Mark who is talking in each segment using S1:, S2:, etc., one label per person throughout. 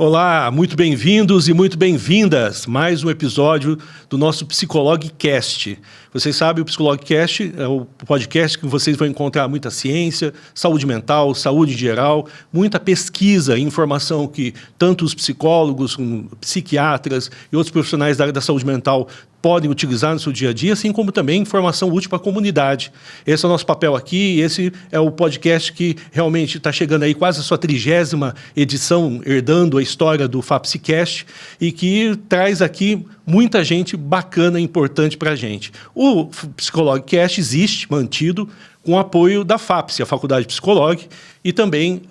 S1: Olá, muito bem-vindos e muito bem-vindas. Mais um episódio do nosso Psicologcast. Vocês sabem, o Psicologcast é o podcast que vocês vão encontrar muita ciência, saúde mental, saúde em geral, muita pesquisa e informação que tanto os psicólogos, psiquiatras e outros profissionais da área da saúde mental podem utilizar no seu dia a dia, assim como também informação útil para a comunidade. Esse é o nosso papel aqui, esse é o podcast que realmente está chegando aí quase a sua 30ª edição, herdando a história do FAPSicast, e que traz aqui muita gente bacana e importante para a gente. O Psicologcast existe, mantido, com o apoio da FAPS, a Faculdade de Psicologia, e também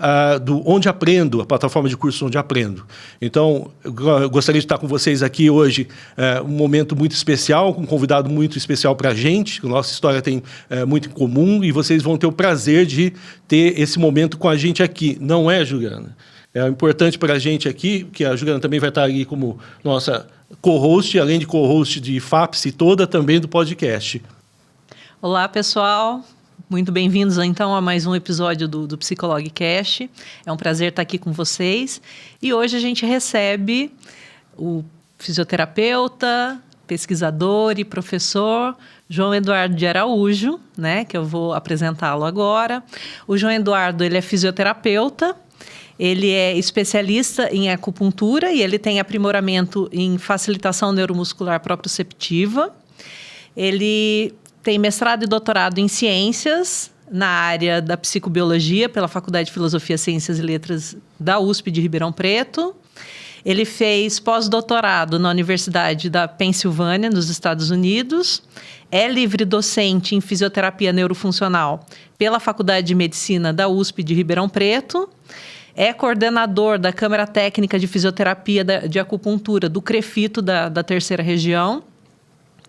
S1: do Onde Aprendo, a plataforma de cursos Onde Aprendo. Então, eu gostaria de estar com vocês aqui hoje, um momento muito especial, com um convidado muito especial para a gente, a nossa história tem muito em comum, e vocês vão ter o prazer de ter esse momento com a gente aqui. Não é, Juliana? É importante para a gente aqui, que a Juliana também vai estar ali como nossa co-host, além de co-host de FAPS e toda também do podcast.
S2: Olá, pessoal. Muito bem-vindos, então, a mais um episódio do Psicologcast. É um prazer estar aqui com vocês. E hoje a gente recebe o fisioterapeuta, pesquisador e professor João Eduardo de Araújo, né, que eu vou apresentá-lo agora. O João Eduardo, ele é fisioterapeuta, ele é especialista em acupuntura e ele tem aprimoramento em facilitação neuromuscular proprioceptiva. Ele tem mestrado e doutorado em ciências na área da psicobiologia pela Faculdade de Filosofia, Ciências e Letras da USP de Ribeirão Preto. Ele fez pós-doutorado na Universidade da Pensilvânia, nos Estados Unidos. É livre docente em fisioterapia neurofuncional pela Faculdade de Medicina da USP de Ribeirão Preto. É coordenador da Câmara Técnica de Fisioterapia de Acupuntura do CREFITO da 3ª Região.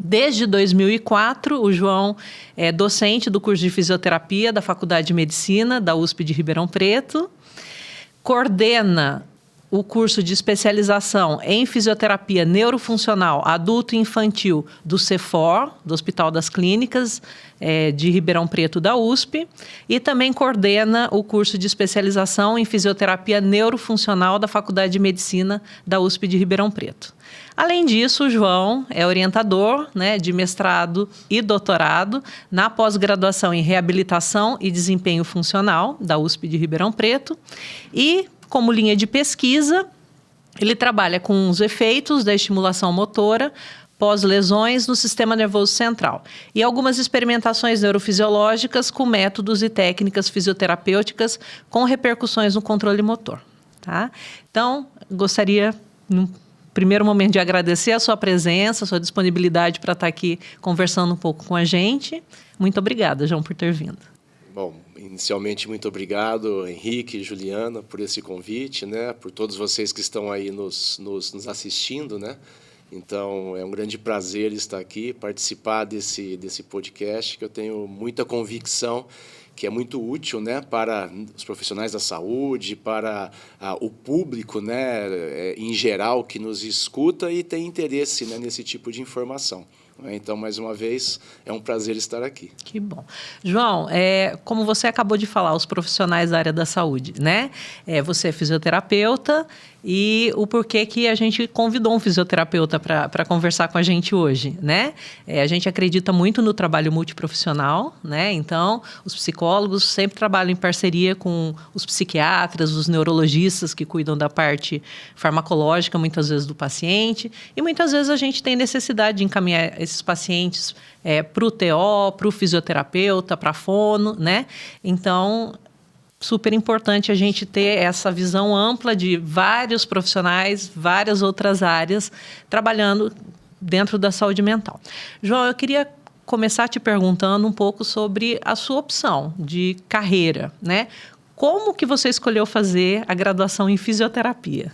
S2: Desde 2004, o João é docente do curso de fisioterapia da Faculdade de Medicina da USP de Ribeirão Preto. Coordena o curso de especialização em fisioterapia neurofuncional adulto e infantil do CEFOR, do Hospital das Clínicas de Ribeirão Preto da USP, e também coordena o curso de especialização em fisioterapia neurofuncional da Faculdade de Medicina da USP de Ribeirão Preto. Além disso, o João é orientador, né, de mestrado e doutorado na pós-graduação em reabilitação e desempenho funcional da USP de Ribeirão Preto e, como linha de pesquisa, ele trabalha com os efeitos da estimulação motora pós-lesões no sistema nervoso central e algumas experimentações neurofisiológicas com métodos e técnicas fisioterapêuticas com repercussões no controle motor. Tá? Então, gostaria, no primeiro momento, de agradecer a sua presença, a sua disponibilidade para estar aqui conversando um pouco com a gente. Muito obrigada, João, por ter vindo.
S3: Bom, inicialmente, muito obrigado, Henrique e Juliana, por esse convite, né? Por todos vocês que estão aí nos assistindo, né? Então, é um grande prazer estar aqui, participar desse podcast, que eu tenho muita convicção que é muito útil, né, para os profissionais da saúde, para o público, né, em geral, que nos escuta e tem interesse, né, nesse tipo de informação. Então, mais uma vez, é um prazer estar aqui.
S2: Que bom. João, como você acabou de falar, os profissionais da área da saúde, né? Você é fisioterapeuta e o porquê que a gente convidou um fisioterapeuta para conversar com a gente hoje, né? A gente acredita muito no trabalho multiprofissional, né? Então, os psicólogos sempre trabalham em parceria com os psiquiatras, os neurologistas que cuidam da parte farmacológica, muitas vezes, do paciente. E muitas vezes a gente tem necessidade de encaminhar esses pacientes para o TO, para o fisioterapeuta, para a fono, né? Então, super importante a gente ter essa visão ampla de vários profissionais, várias outras áreas, trabalhando dentro da saúde mental. João, eu queria começar te perguntando um pouco sobre a sua opção de carreira, né? Como que você escolheu fazer a graduação em fisioterapia?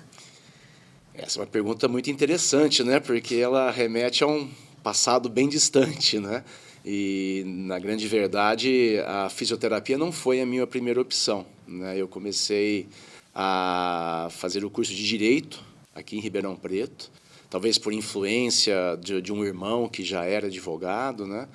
S3: Essa é uma pergunta muito interessante, né? Porque ela remete a um passado bem distante, né? E, na grande verdade, a fisioterapia não foi a minha primeira opção, né? Eu comecei a fazer o curso de Direito aqui em Ribeirão Preto, talvez por influência de um irmão que já era advogado, né?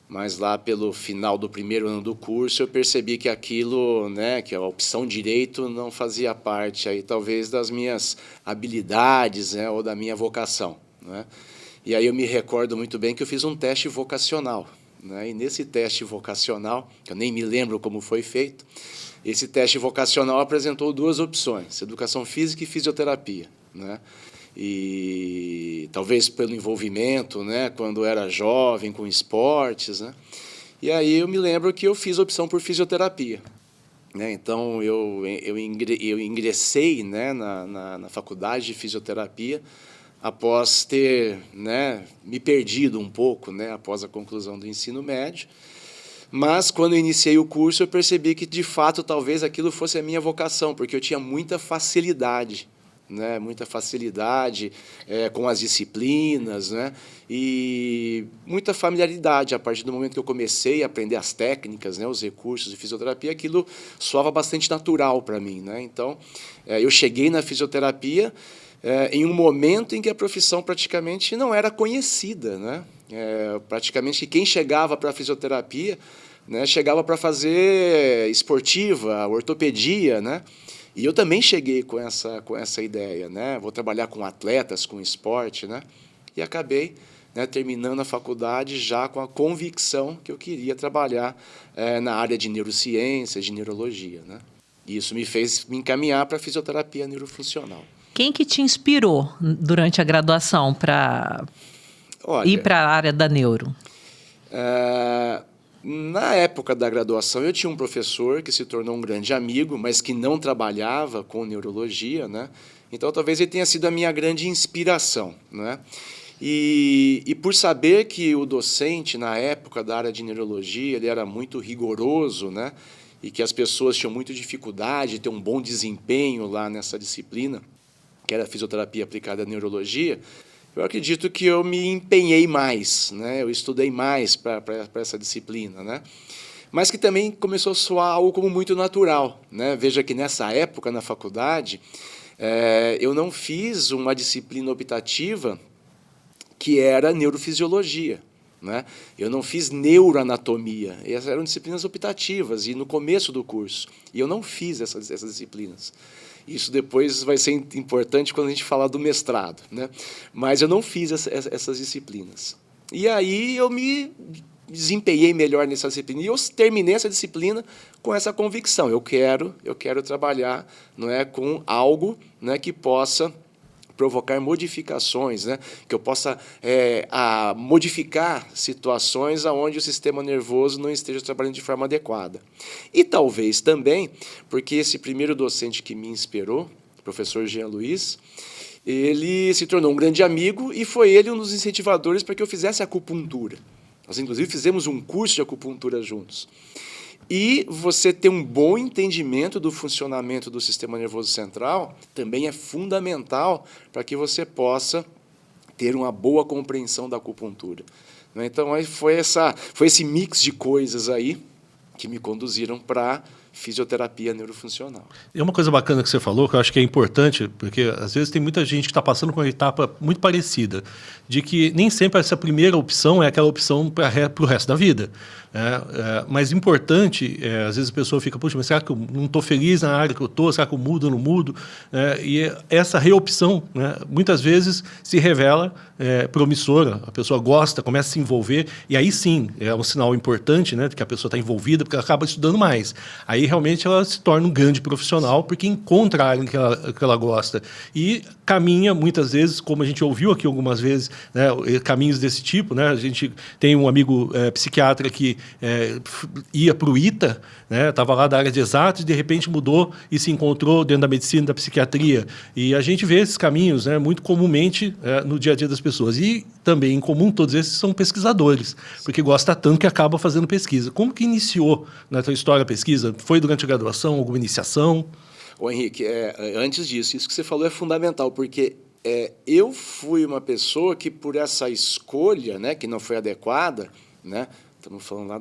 S3: mas lá pelo final do primeiro ano do curso eu percebi que aquilo, né, que a opção direito não fazia parte aí talvez das minhas habilidades, né, ou da minha vocação, né? E aí eu me recordo muito bem que eu fiz um teste vocacional, né? E nesse teste vocacional, que eu nem me lembro como foi feito, esse teste vocacional apresentou 2 opções, educação física e fisioterapia, né? E talvez pelo envolvimento, né, quando era jovem, com esportes, né? E aí eu me lembro que eu fiz a opção por fisioterapia, né? Então eu ingressei, né, na faculdade de fisioterapia após ter, né, me perdido um pouco, né, após a conclusão do ensino médio. Mas, quando eu iniciei o curso, eu percebi que, de fato, talvez aquilo fosse a minha vocação, porque eu tinha muita facilidade, né? Muita facilidade com as disciplinas, né? E muita familiaridade. A partir do momento que eu comecei a aprender as técnicas, né? Os recursos de fisioterapia, aquilo soava bastante natural para mim, né? Então, eu cheguei na fisioterapia em um momento em que a profissão praticamente não era conhecida, né? Praticamente quem chegava para a fisioterapia, né, chegava para fazer esportiva, ortopedia, né? E eu também cheguei com essa ideia, né? Vou trabalhar com atletas, com esporte, né? E acabei, né, terminando a faculdade já com a convicção que eu queria trabalhar na área de neurociência, de neurologia, né? E isso me fez me encaminhar para a fisioterapia neurofuncional.
S2: Quem que te inspirou durante a graduação para ir para a área da neuro?
S3: Na época da graduação, eu tinha um professor que se tornou um grande amigo, mas que não trabalhava com neurologia, né? Então, talvez ele tenha sido a minha grande inspiração, né? E por saber que o docente, na época da área de neurologia, ele era muito rigoroso, né? E que as pessoas tinham muita dificuldade de ter um bom desempenho lá nessa disciplina, que era a fisioterapia aplicada à neurologia, eu acredito que eu me empenhei mais, né? Eu estudei mais para essa disciplina, né? Mas que também começou a soar algo como muito natural, né? Veja que nessa época, na faculdade, eu não fiz uma disciplina optativa que era neurofisiologia, né? Eu não fiz neuroanatomia, essas eram disciplinas optativas e no começo do curso, e eu não fiz essas disciplinas. Isso depois vai ser importante quando a gente falar do mestrado, né? Mas eu não fiz essas disciplinas. E aí eu me desempenhei melhor nessa disciplina. E eu terminei essa disciplina com essa convicção. Eu quero trabalhar, não é, com algo, né, que possa provocar modificações, né? Que eu possa modificar situações onde o sistema nervoso não esteja trabalhando de forma adequada. E talvez também, porque esse primeiro docente que me inspirou, o professor Jean Luiz, ele se tornou um grande amigo e foi ele um dos incentivadores para que eu fizesse acupuntura. Nós, inclusive, fizemos um curso de acupuntura juntos. E você ter um bom entendimento do funcionamento do sistema nervoso central também é fundamental para que você possa ter uma boa compreensão da acupuntura. Então, foi esse mix de coisas aí que me conduziram para fisioterapia neurofuncional.
S1: E uma coisa bacana que você falou, que eu acho que é importante, porque às vezes tem muita gente que está passando por uma etapa muito parecida, de que nem sempre essa primeira opção é aquela opção para o resto da vida. Mas importante, às vezes a pessoa fica, puxa, mas será que eu não estou feliz na área que eu estou? Será que eu mudo ou não mudo? E essa reopção, né, muitas vezes se revela promissora, a pessoa gosta, começa a se envolver, e aí sim, é um sinal importante, né, de que a pessoa está envolvida, porque ela acaba estudando mais. Aí realmente ela se torna um grande profissional, porque encontra a área que ela gosta. E caminha, muitas vezes, como a gente ouviu aqui algumas vezes, né, caminhos desse tipo, né? A gente tem um amigo psiquiatra que ia para o ITA, né, estava lá da área de exatas, e de repente mudou e se encontrou dentro da medicina, da psiquiatria. E a gente vê esses caminhos, né, muito comumente no dia a dia das pessoas. E também, em comum, todos esses são pesquisadores, porque gosta tanto que acaba fazendo pesquisa. Como que iniciou na tua história a pesquisa? Foi durante a graduação, alguma iniciação?
S3: Ô, Henrique, antes disso, isso que você falou é fundamental, porque eu fui uma pessoa que, por essa escolha, né, que não foi adequada, né, estamos falando lá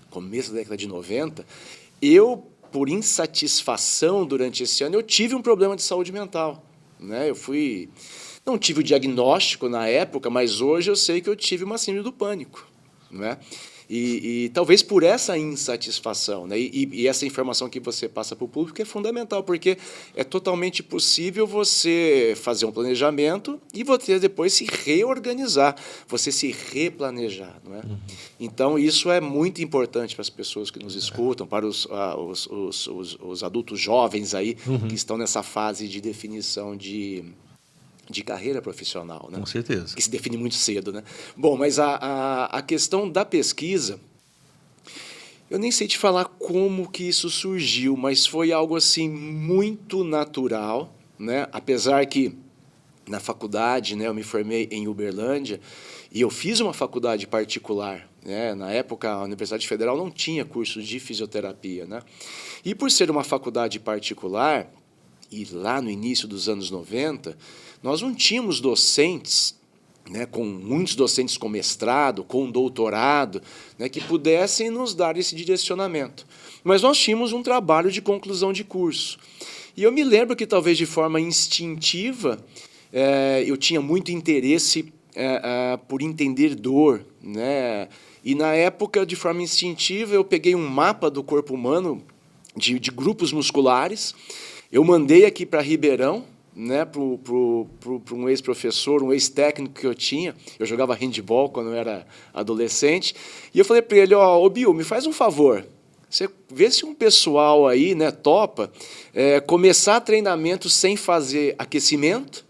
S3: começo da década de 90, eu, por insatisfação durante esse ano, eu tive um problema de saúde mental, né? Não tive o diagnóstico na época, mas hoje eu sei que eu tive uma síndrome do pânico, não é? E talvez por essa insatisfação, né? E essa informação que você passa para o público é fundamental, porque é totalmente possível você fazer um planejamento e você depois se reorganizar, você se replanejar, não é? Então, isso é muito importante para as pessoas que nos escutam, para os adultos jovens aí que estão nessa fase de definição de carreira profissional, né?
S1: Com certeza.
S3: Que se define muito cedo, né? Bom, mas a questão da pesquisa, eu nem sei te falar como que isso surgiu, mas foi algo assim muito natural, né? Apesar que na faculdade, né, eu me formei em Uberlândia e eu fiz uma faculdade particular, né? Na época, a Universidade Federal não tinha curso de fisioterapia, né? E por ser uma faculdade particular, e lá no início dos anos 90, nós não tínhamos docentes, né, com muitos docentes com mestrado, com doutorado, né, que pudessem nos dar esse direcionamento. Mas nós tínhamos um trabalho de conclusão de curso. E eu me lembro que, talvez de forma instintiva, eu tinha muito interesse por entender dor, né? E, na época, de forma instintiva, eu peguei um mapa do corpo humano de grupos musculares. Eu mandei aqui para Ribeirão, né, para um ex-professor, um ex-técnico que eu tinha. Eu jogava handball quando eu era adolescente. E eu falei para ele, ô Bill, me faz um favor. Você vê se um pessoal aí, né, topa começar treinamento sem fazer aquecimento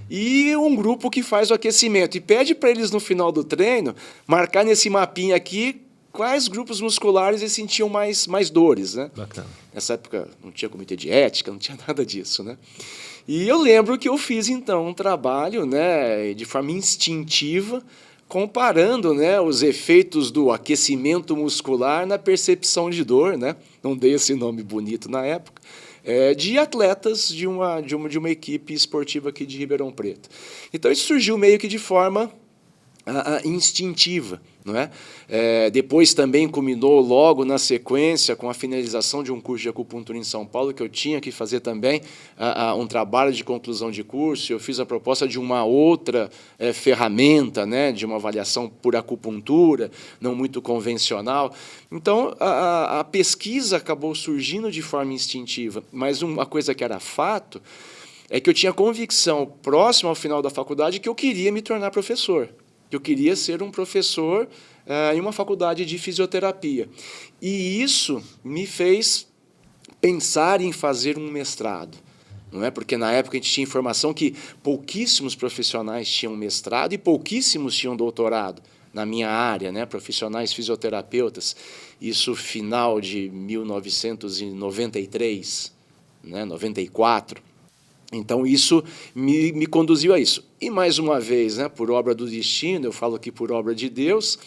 S3: e um grupo que faz o aquecimento. E pede para eles, no final do treino, marcar nesse mapinha aqui quais grupos musculares eles sentiam mais dores, né?
S1: Bacana.
S3: Nessa época não tinha comitê de ética, não tinha nada disso, né? E eu lembro que eu fiz, então, um trabalho, né, de forma instintiva, comparando, né, os efeitos do aquecimento muscular na percepção de dor, né? Não dei esse nome bonito na época, de atletas de uma equipe esportiva aqui de Ribeirão Preto. Então, isso surgiu meio que de forma instintiva, não é? Depois também culminou logo na sequência com a finalização de um curso de acupuntura em São Paulo, que eu tinha que fazer também um trabalho de conclusão de curso. Eu fiz a proposta de uma outra ferramenta, né, de uma avaliação por acupuntura, não muito convencional. Então, a pesquisa acabou surgindo de forma instintiva, mas uma coisa que era fato é que eu tinha convicção, próximo ao final da faculdade, que eu queria me tornar professor. Eu queria ser um professor em uma faculdade de fisioterapia. E isso me fez pensar em fazer um mestrado, não é? Porque, na época, a gente tinha informação que pouquíssimos profissionais tinham mestrado e pouquíssimos tinham doutorado na minha área, né? Profissionais fisioterapeutas. Isso final de 1993, né? 94. Então, isso me conduziu a isso. E, mais uma vez, né, por obra do destino, eu falo aqui por obra de Deus,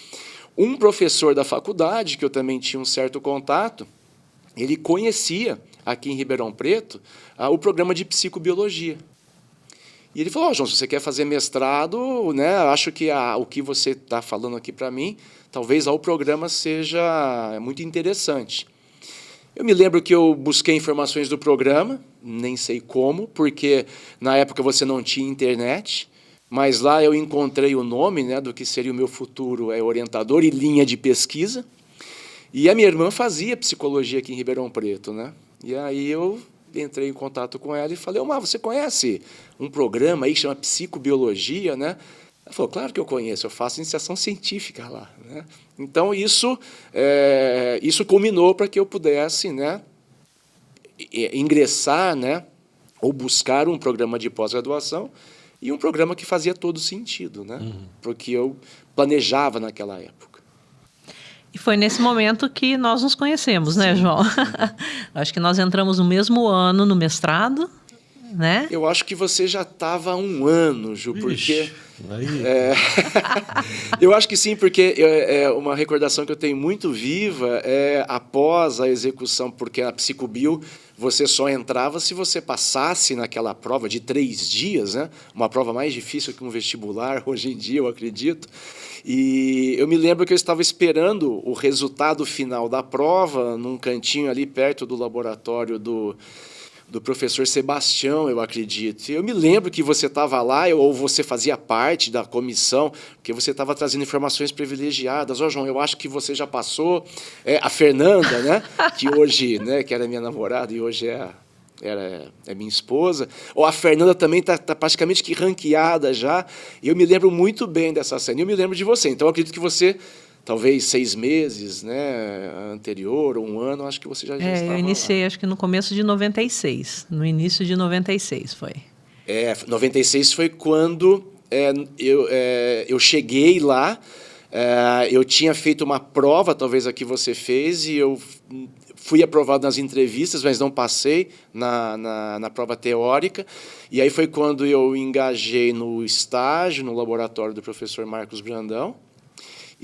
S3: um professor da faculdade, que eu também tinha um certo contato, ele conhecia, aqui em Ribeirão Preto, o programa de psicobiologia. E ele falou, João, se você quer fazer mestrado, né, acho que o que você está falando aqui para mim, talvez o programa seja muito interessante. Eu me lembro que eu busquei informações do programa, nem sei como, porque na época você não tinha internet, mas lá eu encontrei o nome, né, do que seria o meu futuro orientador e linha de pesquisa. E a minha irmã fazia psicologia aqui em Ribeirão Preto, né? E aí eu entrei em contato com ela e falei, você conhece um programa aí que chama psicobiologia, né? Ela falou, claro que eu conheço, eu faço iniciação científica lá, né? Então, isso culminou para que eu pudesse, né, ingressar, né, ou buscar um programa de pós-graduação e um programa que fazia todo sentido, né? Porque eu planejava naquela época.
S2: E foi nesse momento que nós nos conhecemos, né, João? Acho que nós entramos no mesmo ano no mestrado, né?
S3: Eu acho que você já estava há um ano, Ju, porque... eu acho que sim, porque uma recordação que eu tenho muito viva após a execução, porque a Psicobio você só entrava se você passasse naquela prova de 3 dias, né? Uma prova mais difícil que um vestibular, hoje em dia, eu acredito. E eu me lembro que eu estava esperando o resultado final da prova, num cantinho ali perto do laboratório do do professor Sebastião, eu acredito. Eu me lembro que você estava lá, ou você fazia parte da comissão, porque você estava trazendo informações privilegiadas. João, eu acho que você já passou. A Fernanda, né, que hoje, né, que era minha namorada e hoje é minha esposa. Ou a Fernanda também está praticamente que ranqueada já. E eu me lembro muito bem dessa cena. E eu me lembro de você. Então, eu acredito que você... Talvez 6 meses, né, anterior, ou 1 ano, acho que você já estava
S2: eu iniciei,
S3: lá.
S2: acho que no começo de 96. No início de 96 foi.
S3: 96 foi quando eu cheguei lá. Eu tinha feito uma prova, talvez a que você fez, e eu fui aprovado nas entrevistas, mas não passei na prova teórica. E aí foi quando eu engajei no estágio, no laboratório do professor Marcos Brandão.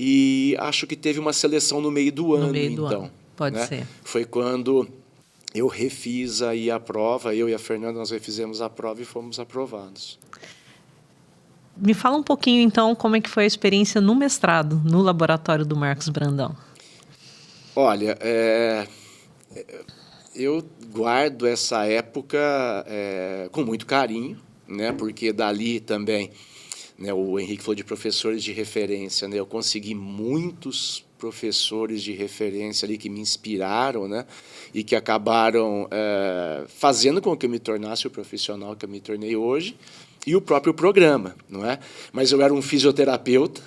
S3: E acho que teve uma seleção no meio do ano, então.
S2: Pode ser.
S3: Foi quando eu refiz aí a prova, eu e a Fernanda, nós refizemos a prova e fomos aprovados.
S2: Me fala um pouquinho, então, como é que foi a experiência no mestrado, no laboratório do Marcos Brandão.
S3: Olha, eu guardo essa época com muito carinho, né, porque dali também... O Henrique falou de professores de referência, né? Eu consegui muitos professores de referência ali que me inspiraram, né? E que acabaram fazendo com que eu me tornasse o profissional que eu me tornei hoje, e o próprio programa, não é? Mas eu era um fisioterapeuta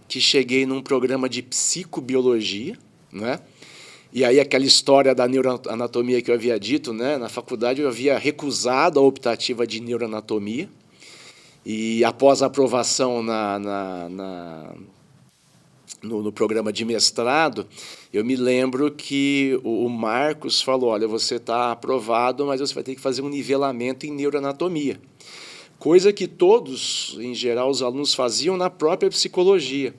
S3: que cheguei num programa de psicobiologia, não é? E aí aquela história da neuroanatomia que eu havia dito, né? Na faculdade eu havia recusado a optativa de neuroanatomia. E após a aprovação no programa de mestrado, eu me lembro que o Marcos falou, olha, você está aprovado, mas você vai ter que fazer um nivelamento em neuroanatomia. Coisa que todos, em geral, os alunos faziam na própria psicologia.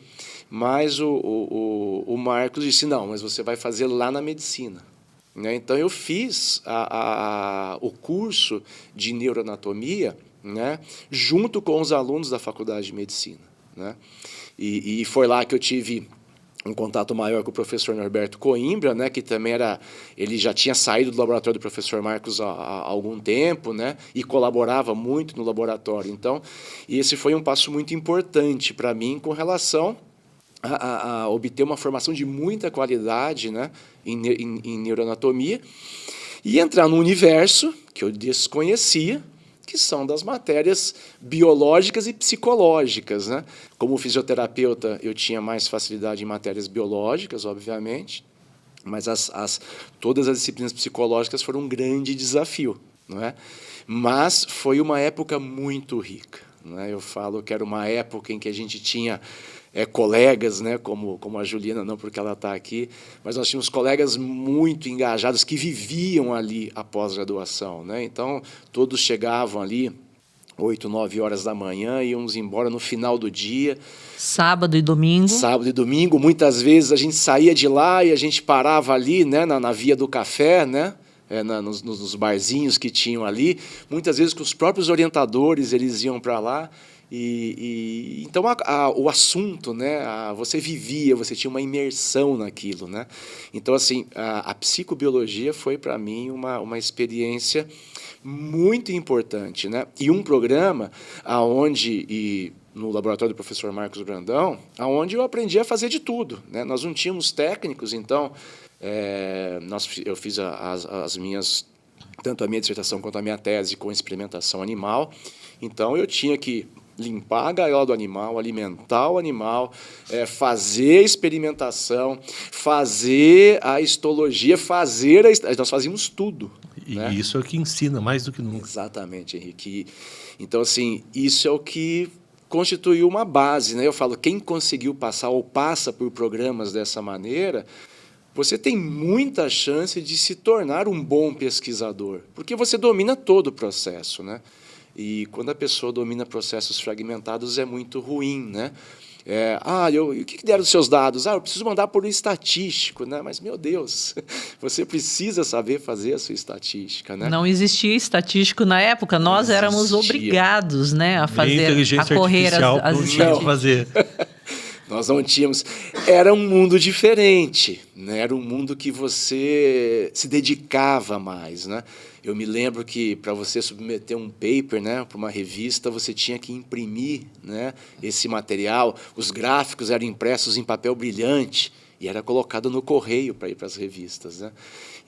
S3: Mas o Marcos disse, não, mas você vai fazer lá na medicina. Então, eu fiz o curso de neuroanatomia, né, junto com os alunos da Faculdade de Medicina, né? E foi lá que eu tive um contato maior com o professor Norberto Coimbra, né, que também ele já tinha saído do laboratório do professor Marcos há algum tempo, né, e colaborava muito no laboratório. Então, esse foi um passo muito importante para mim com relação a obter uma formação de muita qualidade, né, em neuroanatomia e entrar num universo que eu desconhecia, que são das matérias biológicas e psicológicas, né? Como fisioterapeuta, eu tinha mais facilidade em matérias biológicas, obviamente, mas todas as disciplinas psicológicas foram um grande desafio, não é? Mas foi uma época muito rica, não é? Eu falo que era uma época em que a gente tinha colegas, né, como a Juliana, não porque ela está aqui, mas nós tínhamos colegas muito engajados que viviam ali a pós-graduação, né? Então, todos chegavam ali 8, 9 horas da manhã e íamos embora no final do dia.
S2: Sábado e domingo. Sábado
S3: e domingo. Muitas vezes a gente saía de lá e a gente parava ali, né, na Via do Café, né? Nos barzinhos que tinham ali. Muitas vezes com os próprios orientadores eles iam para lá. Então, o assunto, né, você vivia, você tinha uma imersão naquilo, né? Então, assim, a psicobiologia foi, para mim, uma experiência muito importante, né? E um programa no laboratório do professor Marcos Brandão, onde eu aprendi a fazer de tudo, né? Nós não tínhamos técnicos, então, eu fiz as minhas, tanto a minha dissertação quanto a minha tese com experimentação animal, então eu tinha que limpar a gaiola do animal, alimentar o animal, fazer a experimentação, fazer a histologia, nós fazíamos tudo.
S1: E
S3: né?
S1: Isso é o que ensina mais do que nunca.
S3: Exatamente, Henrique. Então, assim, isso é o que constituiu uma base, né? Eu falo, quem conseguiu passar ou passa por programas dessa maneira, você tem muita chance de se tornar um bom pesquisador, porque você domina todo o processo, né? E quando a pessoa domina processos fragmentados é muito ruim, né? O que deram os seus dados? Eu preciso mandar por um estatístico, né? Mas, meu Deus, você precisa saber fazer a sua estatística, né?
S2: Não existia estatístico na época, nós éramos obrigados, né, a fazer,
S1: inteligência
S2: a correr
S1: artificial
S2: as
S1: não tinha que fazer.
S3: Nós não tínhamos. Era um mundo diferente, né? Era um mundo que você se dedicava mais, né? Eu me lembro que para você submeter um paper, né, para uma revista, você tinha que imprimir, né, esse material. Os gráficos eram impressos em papel brilhante e era colocado no correio para ir para as revistas, né?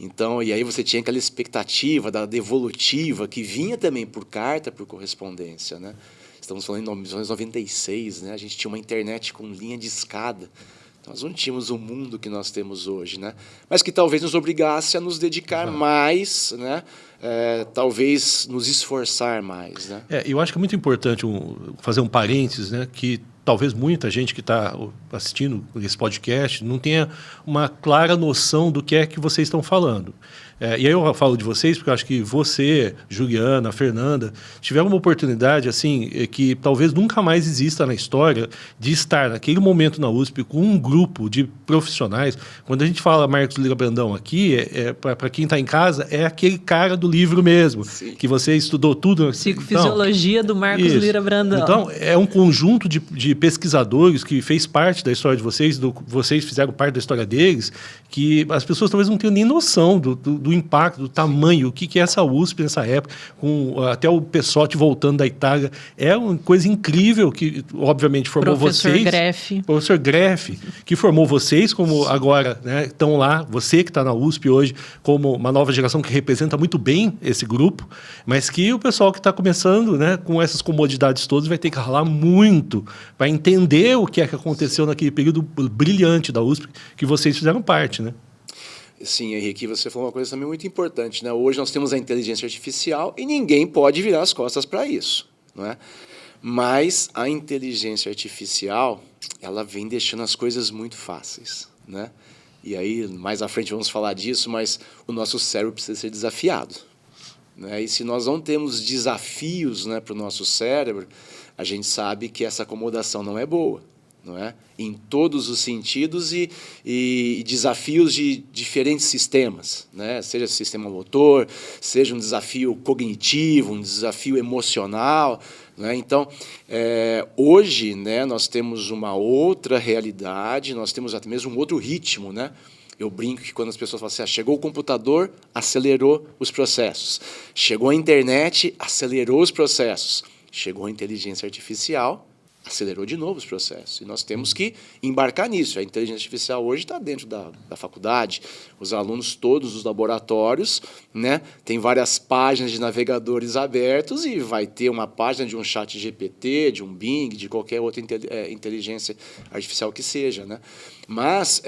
S3: Então, e aí você tinha aquela expectativa da devolutiva que vinha também por carta, por correspondência, né? Estamos falando em 1996, né? A gente tinha uma internet com linha de escada. Nós não tínhamos o mundo que nós temos hoje, né? Mas que talvez nos obrigasse a nos dedicar mais, né? Talvez nos esforçar mais, né?
S1: Eu acho que é muito importante fazer um parênteses, né? Que talvez muita gente que está assistindo esse podcast não tenha uma clara noção do que é que vocês estão falando. E aí eu falo de vocês porque eu acho que você, Juliana, Fernanda, tiveram uma oportunidade assim que talvez nunca mais exista na história de estar naquele momento na USP com um grupo de profissionais. Quando a gente fala Marcos Lira Brandão aqui, para quem está em casa, é aquele cara do livro mesmo, sim, que você estudou tudo.
S2: Psicofisiologia do Marcos Lira Brandão.
S1: Então, é um conjunto de pesquisadores que fez parte da história de vocês, vocês fizeram parte da história deles, que as pessoas talvez não tenham nem noção do impacto, do tamanho, o que é essa USP nessa época, com até o Pessotti voltando da Itália. É uma coisa incrível que, obviamente, formou vocês. Professor Greff, que formou vocês, como agora, né, estão lá, você que está na USP hoje, como uma nova geração que representa muito bem esse grupo, mas que o pessoal que está começando, né, com essas comodidades todas vai ter que ralar muito para entender o que é que aconteceu naquele período brilhante da USP, que vocês fizeram parte, né?
S3: Sim, Henrique, você falou uma coisa também muito importante, né? Hoje nós temos a inteligência artificial e ninguém pode virar as costas para isso, não é? Mas a inteligência artificial, ela vem deixando as coisas muito fáceis, né? E aí, mais à frente vamos falar disso, mas o nosso cérebro precisa ser desafiado, né? E se nós não temos desafios, né, para o nosso cérebro, a gente sabe que essa acomodação não é boa, não é? Em todos os sentidos e desafios de diferentes sistemas, né? Seja sistema motor, seja um desafio cognitivo, um desafio emocional, né? Então, hoje, né, nós temos uma outra realidade, nós temos até mesmo um outro ritmo, né? Eu brinco que quando as pessoas falam assim, chegou o computador, acelerou os processos. Chegou a internet, acelerou os processos. Chegou a inteligência artificial, acelerou de novo os processos. E nós temos que embarcar nisso. A inteligência artificial hoje está dentro da faculdade. Os alunos todos, os laboratórios, né, tem várias páginas de navegadores abertos e vai ter uma página de um chat GPT, de um Bing, de qualquer outra inteligência artificial que seja, né? Mas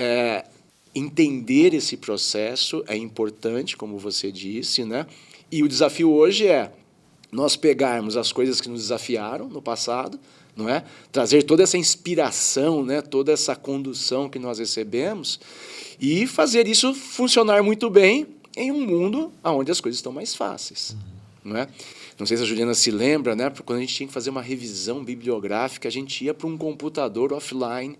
S3: entender esse processo é importante, como você disse, né? E o desafio hoje é nós pegarmos as coisas que nos desafiaram no passado, não é? Trazer toda essa inspiração, né? Toda essa condução que nós recebemos e fazer isso funcionar muito bem em um mundo onde as coisas estão mais fáceis, não é? Não sei se a Juliana se lembra, né? Quando a gente tinha que fazer uma revisão bibliográfica, a gente ia para um computador offline,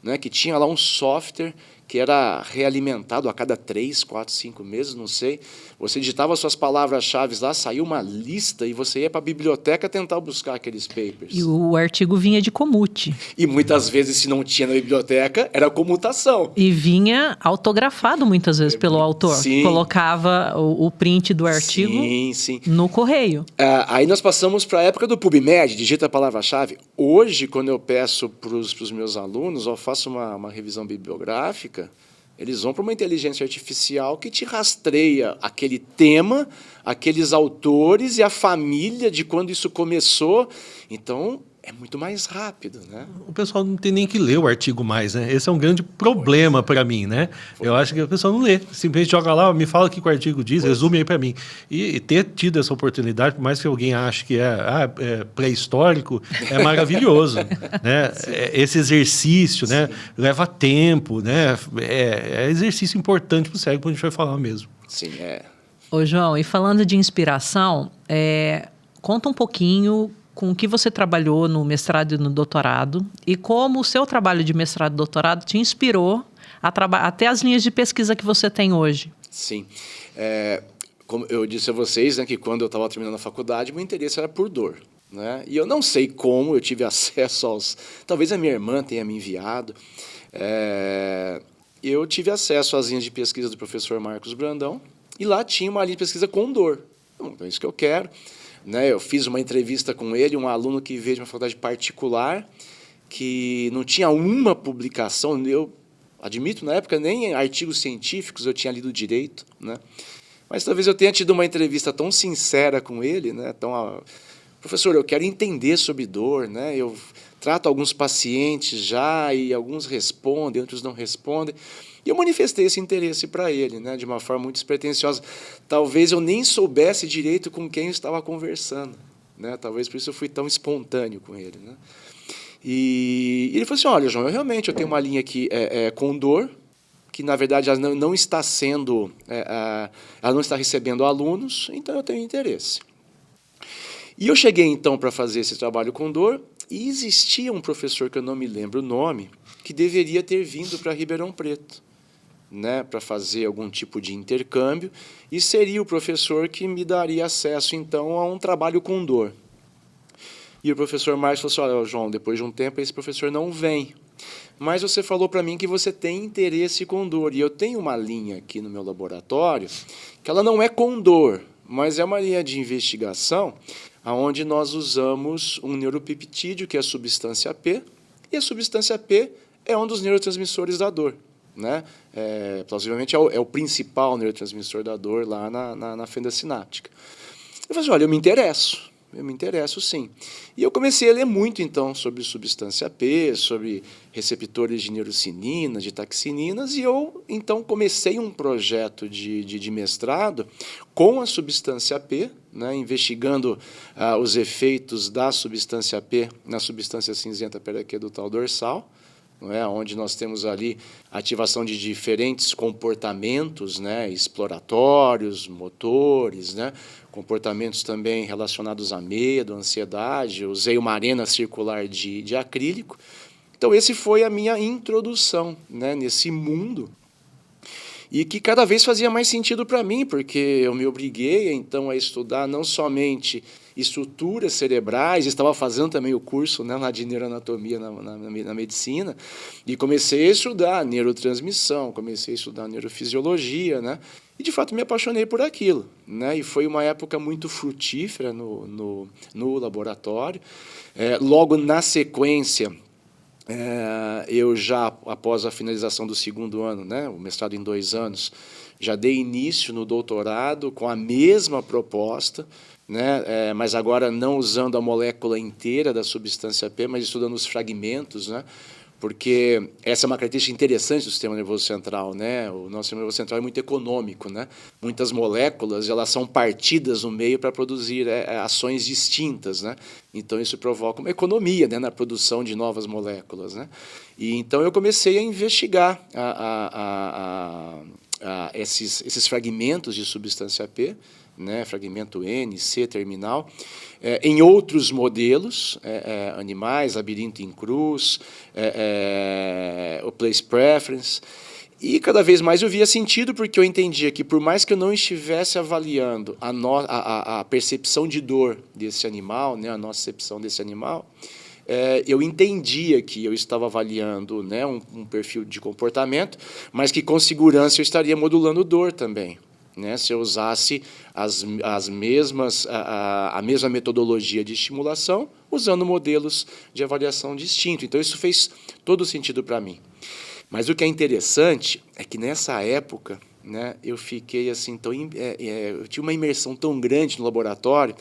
S3: né? Que tinha lá um software que era realimentado a cada 3, 4, 5 meses, não sei. Você digitava suas palavras-chave lá, saiu uma lista e você ia para a biblioteca tentar buscar aqueles papers.
S2: E o artigo vinha de comute.
S3: E muitas vezes, se não tinha na biblioteca, era comutação.
S2: E vinha autografado muitas vezes pelo autor.
S3: Sim.
S2: Colocava o print do artigo no correio.
S3: Aí nós passamos para a época do PubMed, digita a palavra-chave. Hoje, quando eu peço para os meus alunos, eu faço uma revisão bibliográfica, eles vão para uma inteligência artificial que te rastreia aquele tema, aqueles autores e a família de quando isso começou. Então, é muito mais rápido, né?
S1: O pessoal não tem nem que ler o artigo mais, né? Esse é um grande problema para mim, né? Eu acho que o pessoal não lê. Simplesmente joga lá, me fala o que o artigo diz, resume aí para mim. E ter tido essa oportunidade, por mais que alguém ache que é pré-histórico, é maravilhoso, né? Esse exercício, né? Leva tempo, né? É exercício importante para o cérebro, quando a gente vai falar mesmo.
S3: Sim,
S2: Ô, João, e falando de inspiração, conta um pouquinho com o que você trabalhou no mestrado e no doutorado e como o seu trabalho de mestrado e doutorado te inspirou até as linhas de pesquisa que você tem hoje.
S3: Sim. Como eu disse a vocês, né, que quando eu estava terminando a faculdade, meu interesse era por dor. né? E eu não sei como eu tive acesso aos... Talvez a minha irmã tenha me enviado. Eu tive acesso às linhas de pesquisa do professor Marcos Brandão, e lá tinha uma linha de pesquisa Condor. Então, é isso que eu quero. Né? Eu fiz uma entrevista com ele, um aluno que veio de uma faculdade particular, que não tinha uma publicação. Eu admito, na época, nem artigos científicos eu tinha lido direito, né? Mas talvez eu tenha tido uma entrevista tão sincera com ele, né? Professor, eu quero entender sobre dor, né? Eu trato alguns pacientes já e alguns respondem, outros não respondem. E eu manifestei esse interesse para ele, né? De uma forma muito despretensiosa. Talvez eu nem soubesse direito com quem eu estava conversando, né? Talvez por isso eu fui tão espontâneo com ele, né? E ele falou assim, olha, João, eu tenho uma linha aqui Condor, que, na verdade, ela não está sendo... ela não está recebendo alunos, então eu tenho interesse. E eu cheguei, então, para fazer esse trabalho Condor, e existia um professor, que eu não me lembro o nome, que deveria ter vindo para Ribeirão Preto, né, para fazer algum tipo de intercâmbio, e seria o professor que me daria acesso, então, a um trabalho Condor. E o professor Marcos falou assim, olha, João, depois de um tempo, esse professor não vem. Mas você falou para mim que você tem interesse Condor. E eu tenho uma linha aqui no meu laboratório, que ela não é Condor, mas é uma linha de investigação onde nós usamos um neuropeptídeo, que é a substância P, e a substância P é um dos neurotransmissores da dor, né? Plausivelmente é o principal neurotransmissor da dor lá na fenda sináptica. Eu falei assim, olha, eu me interesso sim. E eu comecei a ler muito, então, sobre substância P, sobre receptores de neurocininina, de taxininas, e eu, então, comecei um projeto de mestrado com a substância P, né, investigando os efeitos da substância P na substância cinzenta periaquedutal dorsal, não é? Onde nós temos ali a ativação de diferentes comportamentos, né, exploratórios, motores, né, comportamentos também relacionados a medo, ansiedade. Eu usei uma arena circular de acrílico. Então, esse foi a minha introdução, né, nesse mundo, e que cada vez fazia mais sentido para mim, porque eu me obriguei, então, a estudar não somente estruturas cerebrais, estava fazendo também o curso, né, lá de neuroanatomia na medicina, e comecei a estudar neurotransmissão, comecei a estudar neurofisiologia, né, e, de fato, me apaixonei por aquilo, né, e foi uma época muito frutífera no laboratório. Logo na sequência, eu já, após a finalização do segundo ano, né, o mestrado em 2 anos, já dei início no doutorado com a mesma proposta, né, mas agora não usando a molécula inteira da substância P, mas estudando os fragmentos, né, porque essa é uma característica interessante do sistema nervoso central, né? O nosso sistema nervoso central é muito econômico, né? Muitas moléculas, elas são partidas no meio para produzir ações distintas, né? Então isso provoca uma economia, né, na produção de novas moléculas, né? E então eu comecei a investigar esses fragmentos de substância P, né, fragmento N, C terminal, em outros modelos, animais, labirinto em cruz, o place preference, e cada vez mais eu via sentido, porque eu entendia que, por mais que eu não estivesse avaliando a percepção de dor desse animal, né, a nocecepção desse animal, eu entendia que eu estava avaliando, né, um perfil de comportamento, mas que com segurança eu estaria modulando dor também, né, se eu usasse a mesma metodologia de estimulação, usando modelos de avaliação distintos. Então, isso fez todo sentido para mim. Mas o que é interessante é que, nessa época, né, eu fiquei assim, eu tinha uma imersão tão grande no laboratório,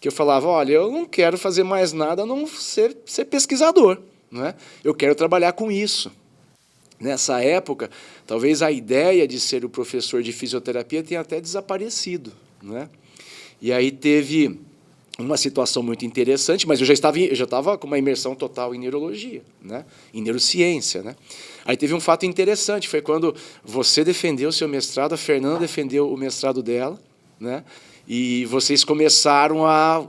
S3: que eu falava, olha, eu não quero fazer mais nada a não ser pesquisador, né? Eu quero trabalhar com isso. Nessa época, talvez a ideia de ser o professor de fisioterapia tenha até desaparecido, né? E aí teve uma situação muito interessante, mas eu já estava com uma imersão total em neurologia, né? Em neurociência, né? Aí teve um fato interessante, foi quando você defendeu o seu mestrado, a Fernanda defendeu o mestrado dela, né? E vocês começaram a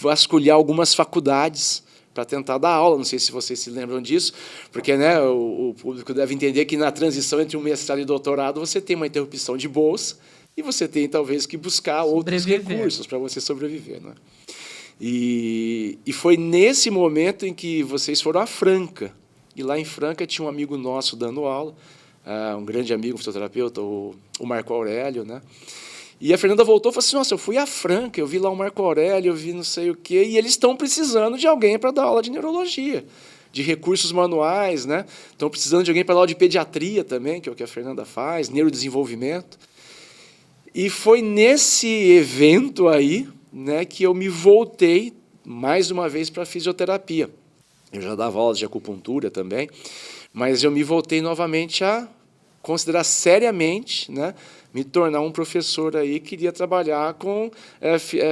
S3: vasculhar algumas faculdades para tentar dar aula. Não sei se vocês se lembram disso, porque, né, o público deve entender que na transição entre um mestrado e doutorado você tem uma interrupção de bolsa e você tem, talvez, que buscar outros recursos para você sobreviver, né? E foi nesse momento em que vocês foram a Franca. E lá em Franca tinha um amigo nosso dando aula, um grande amigo, um fisioterapeuta, o Marco Aurélio, né? E a Fernanda voltou e falou assim, nossa, eu fui a Franca, eu vi lá o Marco Aurélio, eu vi não sei o quê, e eles estão precisando de alguém para dar aula de neurologia, de recursos manuais, né? Estão precisando de alguém para dar aula de pediatria também, que é o que a Fernanda faz, neurodesenvolvimento. E foi nesse evento aí, né, que eu me voltei mais uma vez para a fisioterapia. Eu já dava aulas de acupuntura também, mas eu me voltei novamente a considerar seriamente, né, me tornar um professor aí que queria trabalhar com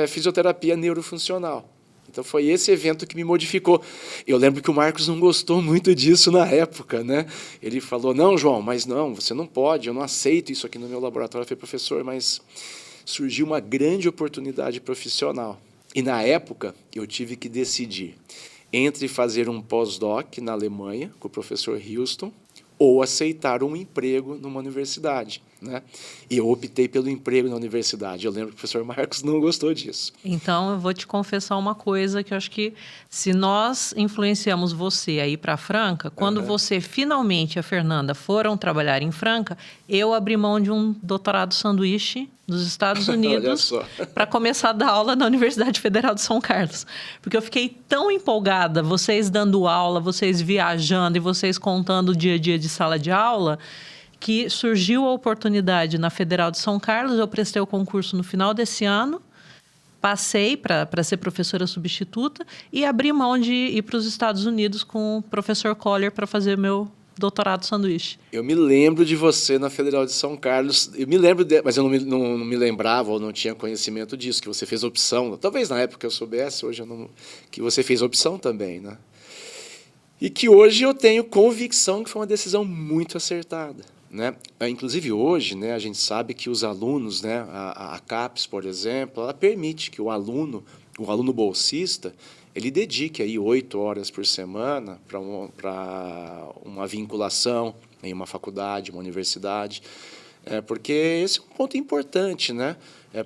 S3: fisioterapia neurofuncional. Então, foi esse evento que me modificou. Eu lembro que o Marcos não gostou muito disso na época, né? Ele falou, não, João, mas não, você não pode, eu não aceito isso aqui no meu laboratório. Eu falei, professor, mas surgiu uma grande oportunidade profissional. E, na época, eu tive que decidir entre fazer um pós-doc na Alemanha, com o professor Houston, ou aceitar um emprego numa universidade, né? E eu optei pelo emprego na universidade. Eu lembro que o professor Marcos não gostou disso.
S2: Então, eu vou te confessar uma coisa que eu acho que se nós influenciamos você a ir para Franca, quando você finalmente e a Fernanda foram trabalhar em Franca, eu abri mão de um doutorado sanduíche dos Estados Unidos para começar a dar aula na Universidade Federal de São Carlos. Porque eu fiquei tão empolgada, vocês dando aula, vocês viajando e vocês contando o dia a dia de sala de aula, que surgiu a oportunidade na Federal de São Carlos. Eu prestei o concurso no final desse ano, passei para ser professora substituta e abri mão de ir para os Estados Unidos com o professor Collier para fazer meu doutorado sanduíche.
S3: Eu me lembro de você na Federal de São Carlos, eu me lembro, mas eu não me lembrava ou não tinha conhecimento disso, que você fez opção, talvez na época eu soubesse, hoje eu não, que você fez opção também, né? E que hoje eu tenho convicção que foi uma decisão muito acertada, né? Inclusive hoje, né, a gente sabe que os alunos, né, a CAPES, por exemplo, ela permite que o aluno bolsista, ele dedique aí 8 horas por semana para uma vinculação em uma faculdade, uma universidade, porque esse é um ponto importante, né?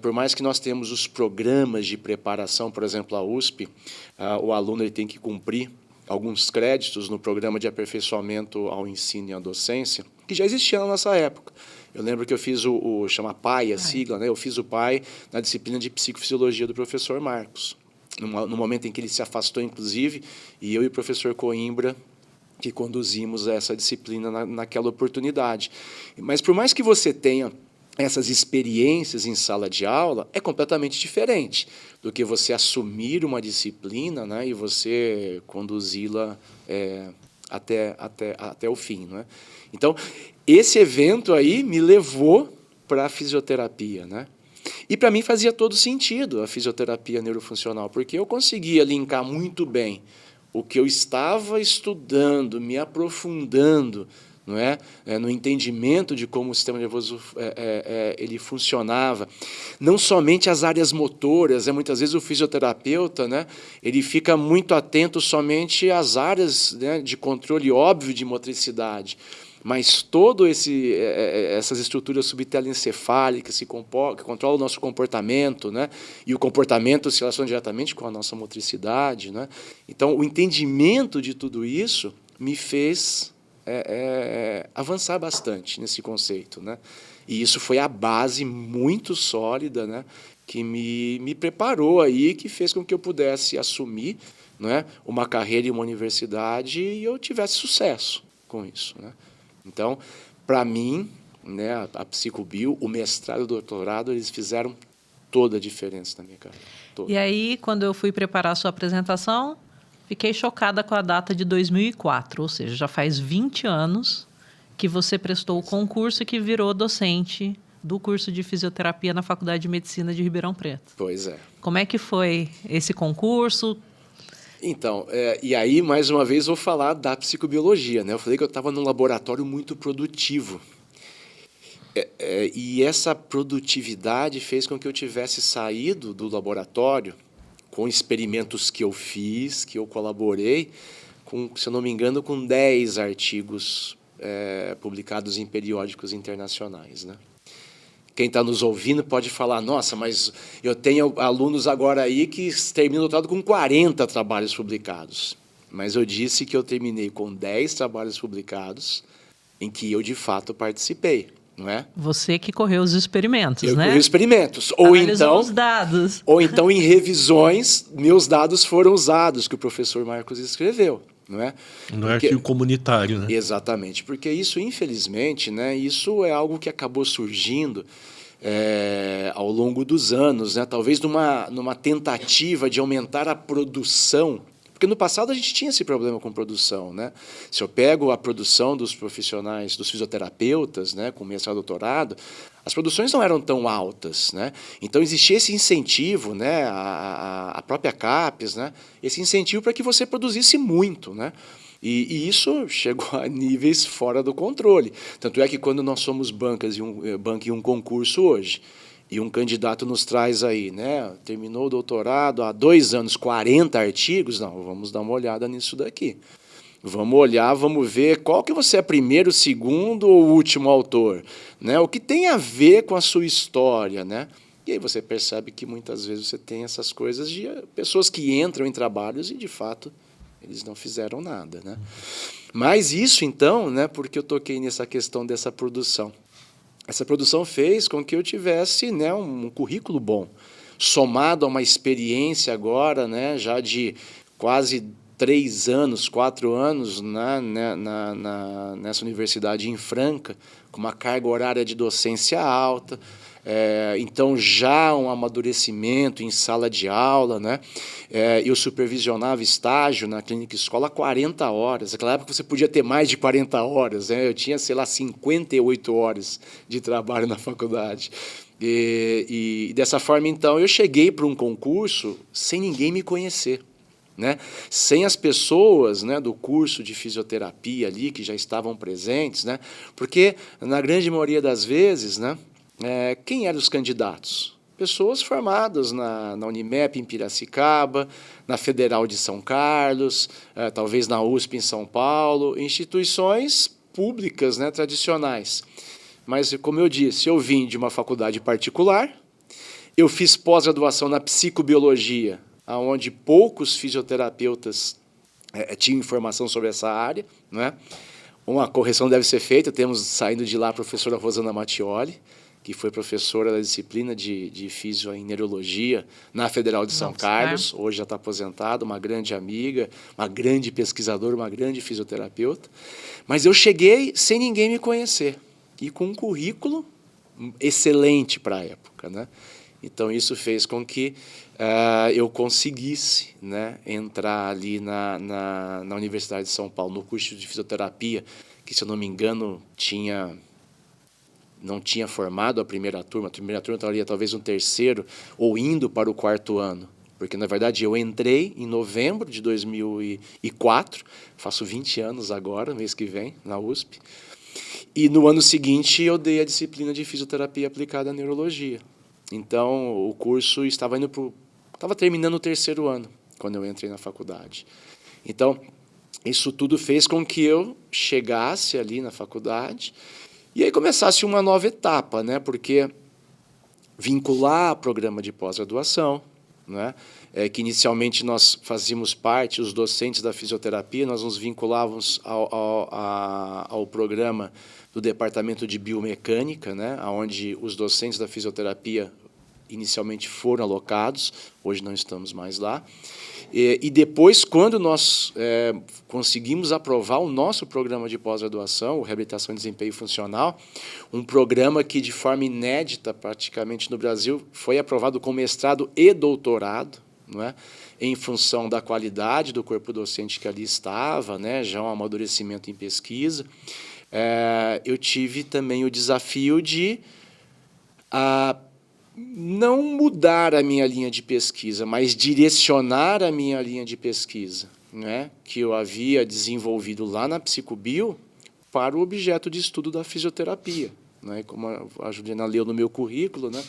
S3: Por mais que nós tenhamos os programas de preparação, por exemplo, a USP, o aluno ele tem que cumprir alguns créditos no programa de aperfeiçoamento ao ensino e à docência, que já existia na nossa época. Eu lembro que eu fiz chama PAI, a sigla, né? Eu fiz o PAI na disciplina de psicofisiologia do professor Marcos, no momento em que ele se afastou, inclusive, e eu e o professor Coimbra, que conduzimos essa disciplina naquela oportunidade. Mas, por mais que você tenha essas experiências em sala de aula, é completamente diferente do que você assumir uma disciplina, né, e você conduzi-la até o fim, né? Então, esse evento aí me levou para a fisioterapia, né? E para mim fazia todo sentido a fisioterapia neurofuncional, porque eu conseguia linkar muito bem o que eu estava estudando, me aprofundando, não é? No entendimento de como o sistema nervoso ele funcionava. Não somente as áreas motoras, muitas vezes o fisioterapeuta, né, ele fica muito atento somente às áreas, né, de controle óbvio de motricidade, mas todas essas estruturas subtelencefálicas que controlam o nosso comportamento, né? E o comportamento se relaciona diretamente com a nossa motricidade, né? Então, o entendimento de tudo isso me fez avançar bastante nesse conceito, né? E isso foi a base muito sólida, né, que me preparou aí, que fez com que eu pudesse assumir, né, uma carreira em uma universidade e eu tivesse sucesso com isso, né? Então, para mim, né, a Psicobio, o mestrado e o doutorado, eles fizeram toda a diferença na minha carreira. Toda.
S2: E aí, quando eu fui preparar a sua apresentação, fiquei chocada com a data de 2004, ou seja, já faz 20 anos que você prestou o concurso e que virou docente do curso de fisioterapia na Faculdade de Medicina de Ribeirão Preto.
S3: Pois é.
S2: Como é que foi esse concurso?
S3: Então, e aí, mais uma vez, vou falar da psicobiologia, né? Eu falei que eu estava num laboratório muito produtivo. E essa produtividade fez com que eu tivesse saído do laboratório com experimentos que eu fiz, que eu colaborei, se eu não me engano, com 10 artigos publicados em periódicos internacionais, né? quem está nos ouvindo pode falar, nossa, mas eu tenho alunos agora aí que terminam o doutorado com 40 trabalhos publicados. Mas eu disse que eu terminei com 10 trabalhos publicados em que eu, de fato, participei. Não é?
S2: Você que correu os experimentos, né?
S3: Eu corri os experimentos.
S2: Analisou os dados.
S3: Ou então, em revisões, meus dados foram usados, que o professor Marcos escreveu. Não é?
S1: No artigo comunitário, né?
S3: Exatamente, porque isso, infelizmente, né, isso é algo que acabou surgindo ao longo dos anos, né, talvez numa tentativa de aumentar a produção, porque no passado a gente tinha esse problema com produção, né? Se eu pego a produção dos profissionais, dos fisioterapeutas, né, com mestrado e doutorado, as produções não eram tão altas, né? Então existia esse incentivo, né, a própria CAPES, né, esse incentivo para que você produzisse muito, né? E isso chegou a níveis fora do controle. Tanto é que quando nós somos banca em um concurso hoje, e um candidato nos traz aí, né, terminou o doutorado há 2 anos, 40 artigos, não, vamos dar uma olhada nisso daqui. Vamos olhar, vamos ver qual que você é primeiro, segundo ou último autor, né? O que tem a ver com a sua história, né? E aí você percebe que muitas vezes você tem essas coisas de pessoas que entram em trabalhos e, de fato, eles não fizeram nada, né? Mas isso, então, né, porque eu toquei nessa questão dessa produção. Essa produção fez com que eu tivesse, né, um currículo bom, somado a uma experiência agora, né, já de quase 3 anos, 4 anos nessa universidade em Franca, com uma carga horária de docência alta, então já um amadurecimento em sala de aula, né? Eu supervisionava estágio na clínica escola 40 horas. Naquela época você podia ter mais de 40 horas, né? Eu tinha, sei lá, 58 horas de trabalho na faculdade. E dessa forma, então, eu cheguei para um concurso sem ninguém me conhecer, né? Sem as pessoas, né, do curso de fisioterapia ali que já estavam presentes, né? Porque, na grande maioria das vezes, né, quem eram os candidatos? Pessoas formadas na Unimep em Piracicaba, na Federal de São Carlos, talvez na USP em São Paulo, instituições públicas, né, tradicionais. Mas, como eu disse, eu vim de uma faculdade particular, eu fiz pós-graduação na psicobiologia, onde poucos fisioterapeutas tinham informação sobre essa área, né? Uma correção deve ser feita, temos saindo de lá a professora Rosana Mattioli, que foi professora da disciplina de fisio em neurologia na Federal de São Carlos, hoje já está aposentada, uma grande amiga, uma grande pesquisadora, uma grande fisioterapeuta. Mas eu cheguei sem ninguém me conhecer e com um currículo excelente para a época, né? Então, isso fez com que eu conseguisse, né, entrar ali na Universidade de São Paulo, no curso de fisioterapia, que, se eu não me engano, não tinha formado a primeira turma estaria talvez no 3º ou indo para o 4º ano. Porque, na verdade, eu entrei em novembro de 2004, faço 20 anos agora, mês que vem, na USP, e no ano seguinte eu dei a disciplina de fisioterapia aplicada à neurologia. Então, o curso estava terminando o 3º ano, quando eu entrei na faculdade. Então, isso tudo fez com que eu chegasse ali na faculdade e aí começasse uma nova etapa, né? Porque vincular programa de pós-graduação, né? Que inicialmente nós fazíamos parte, os docentes da fisioterapia, nós nos vinculávamos ao programa do Departamento de Biomecânica, né? Onde os docentes da fisioterapia inicialmente foram alocados, hoje não estamos mais lá. E depois, quando nós conseguimos aprovar o nosso programa de pós-graduação, o Reabilitação e Desempenho Funcional, um programa que, de forma inédita, praticamente no Brasil, foi aprovado com mestrado e doutorado, não é? Em função da qualidade do corpo docente que ali estava, né? Já um amadurecimento em pesquisa. Eu tive também o desafio de não mudar a minha linha de pesquisa, mas direcionar a minha linha de pesquisa, né, que eu havia desenvolvido lá na Psicobio para o objeto de estudo da fisioterapia, né, como a Juliana leu no meu currículo, né,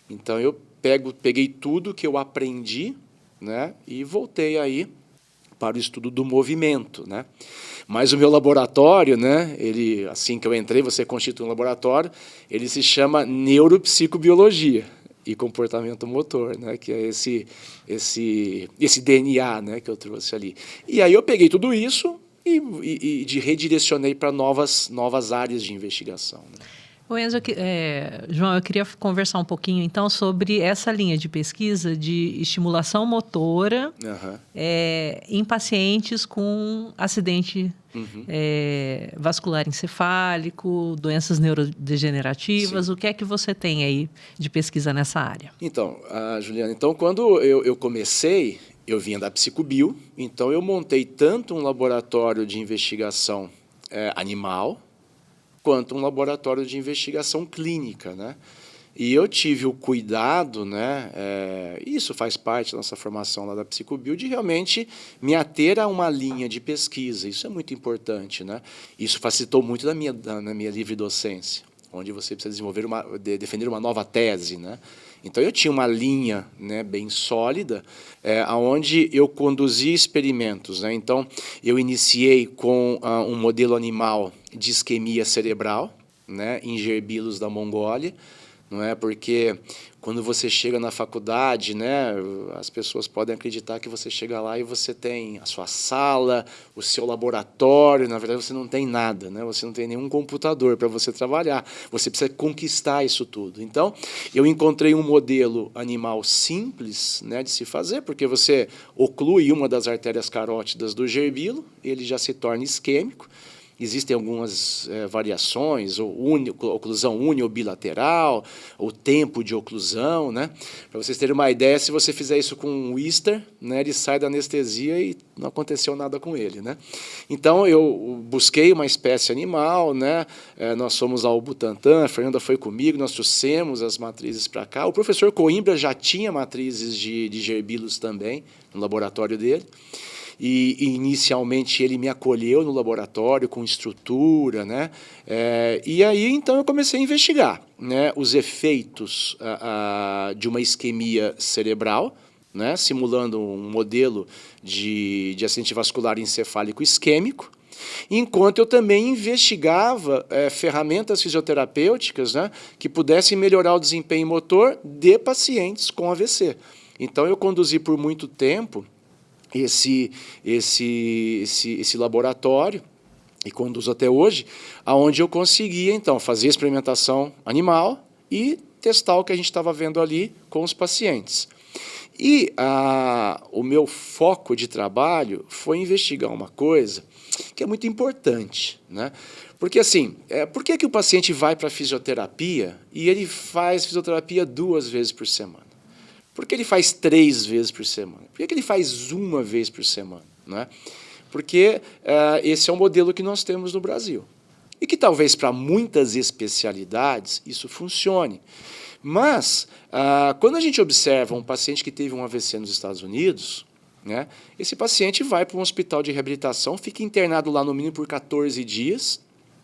S3: então eu peguei tudo que eu aprendi, né, e voltei aí para o estudo do movimento, né? Mas o meu laboratório, né, ele, assim que eu entrei, você constitui um laboratório, ele se chama Neuropsicobiologia e Comportamento Motor, né, que é esse DNA, né, que eu trouxe ali. E aí eu peguei tudo isso e redirecionei para novas áreas de investigação, né?
S2: Ô Enzo, João, eu queria conversar um pouquinho, então, sobre essa linha de pesquisa de estimulação motora em pacientes com acidente vascular encefálico, doenças neurodegenerativas. Sim. O que é que você tem aí de pesquisa nessa área?
S3: Então, Juliana, quando eu comecei, eu vinha da Psicobio, então eu montei tanto um laboratório de investigação animal, quanto um laboratório de investigação clínica, né? E eu tive o cuidado, né, isso faz parte da nossa formação lá da Psicobio, de realmente me ater a uma linha de pesquisa. Isso é muito importante, né? Isso facilitou muito na minha livre docência, onde você precisa defender uma nova tese, né? Então, eu tinha uma linha, né, bem sólida, onde eu conduzia experimentos, né? Então, eu iniciei com um modelo animal de isquemia cerebral, né, em gerbilos da Mongólia, não é? Porque quando você chega na faculdade, né, as pessoas podem acreditar que você chega lá e você tem a sua sala, o seu laboratório. Na verdade, você não tem nada, né? Você não tem nenhum computador para você trabalhar. Você precisa conquistar isso tudo. Então, eu encontrei um modelo animal simples, né, de se fazer, porque você oclui uma das artérias carótidas do gerbilo, ele já se torna isquêmico. Existem algumas variações, oclusão uni ou bilateral, o tempo de oclusão, né? Para vocês terem uma ideia, se você fizer isso com um Whistler, né, ele sai da anestesia e não aconteceu nada com ele, né? Então, eu busquei uma espécie animal, né? Nós fomos ao Butantan, a Fernanda foi comigo, nós trouxemos as matrizes para cá. O professor Coimbra já tinha matrizes de gerbilos também no laboratório dele. E inicialmente ele me acolheu no laboratório com estrutura, né? E aí então eu comecei a investigar, né, os efeitos de uma isquemia cerebral, né, simulando um modelo de acidente vascular encefálico isquêmico, enquanto eu também investigava ferramentas fisioterapêuticas, né, que pudessem melhorar o desempenho motor de pacientes com AVC. Então eu conduzi por muito tempo esse laboratório, e conduzo até hoje, aonde eu conseguia, então, fazer experimentação animal e testar o que a gente estava vendo ali com os pacientes. E o meu foco de trabalho foi investigar uma coisa que é muito importante, né? Porque, assim, por que o paciente vai para a fisioterapia e ele faz fisioterapia 2 vezes por semana? Por que ele faz 3 vezes por semana? Por que ele faz 1 vez por semana? Né? Porque esse é o modelo que nós temos no Brasil. E que talvez para muitas especialidades isso funcione. Mas, quando a gente observa um paciente que teve um AVC nos Estados Unidos, né, esse paciente vai para um hospital de reabilitação, fica internado lá no mínimo por 14 dias,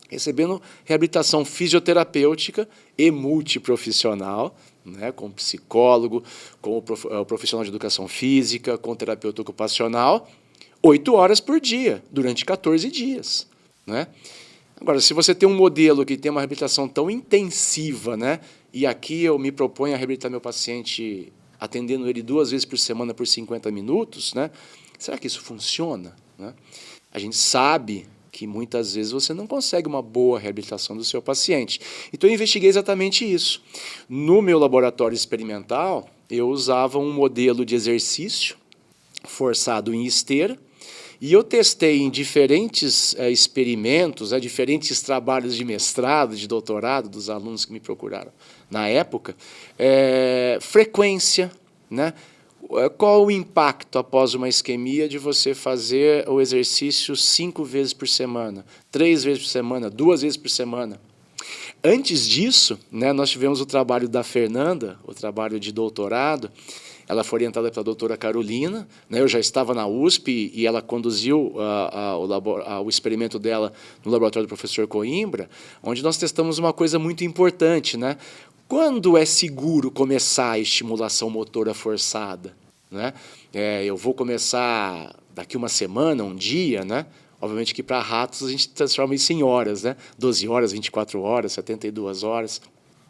S3: recebendo reabilitação fisioterapêutica e multiprofissional, né, com psicólogo, com o profissional de educação física, com o terapeuta ocupacional, 8 horas por dia, durante 14 dias. Né? Agora, se você tem um modelo que tem uma reabilitação tão intensiva, né, e aqui eu me proponho a reabilitar meu paciente atendendo ele 2 vezes por semana por 50 minutos, né, será que isso funciona? Né? A gente sabe que muitas vezes você não consegue uma boa reabilitação do seu paciente. Então, eu investiguei exatamente isso. No meu laboratório experimental, eu usava um modelo de exercício forçado em esteira, e eu testei em diferentes experimentos, diferentes trabalhos de mestrado, de doutorado, dos alunos que me procuraram na época, frequência, né? Qual o impacto após uma isquemia de você fazer o exercício 5 vezes por semana, 3 vezes por semana, 2 vezes por semana? Antes disso, né, nós tivemos o trabalho da Fernanda, o trabalho de doutorado. Ela foi orientada pela doutora Carolina, né, eu já estava na USP e ela conduziu o experimento dela no laboratório do professor Coimbra, onde nós testamos uma coisa muito importante, né? Quando é seguro começar a estimulação motora forçada? né? Eu vou começar daqui uma semana, um dia, né? Obviamente que para ratos a gente transforma isso em horas, né? 12 horas, 24 horas, 72 horas.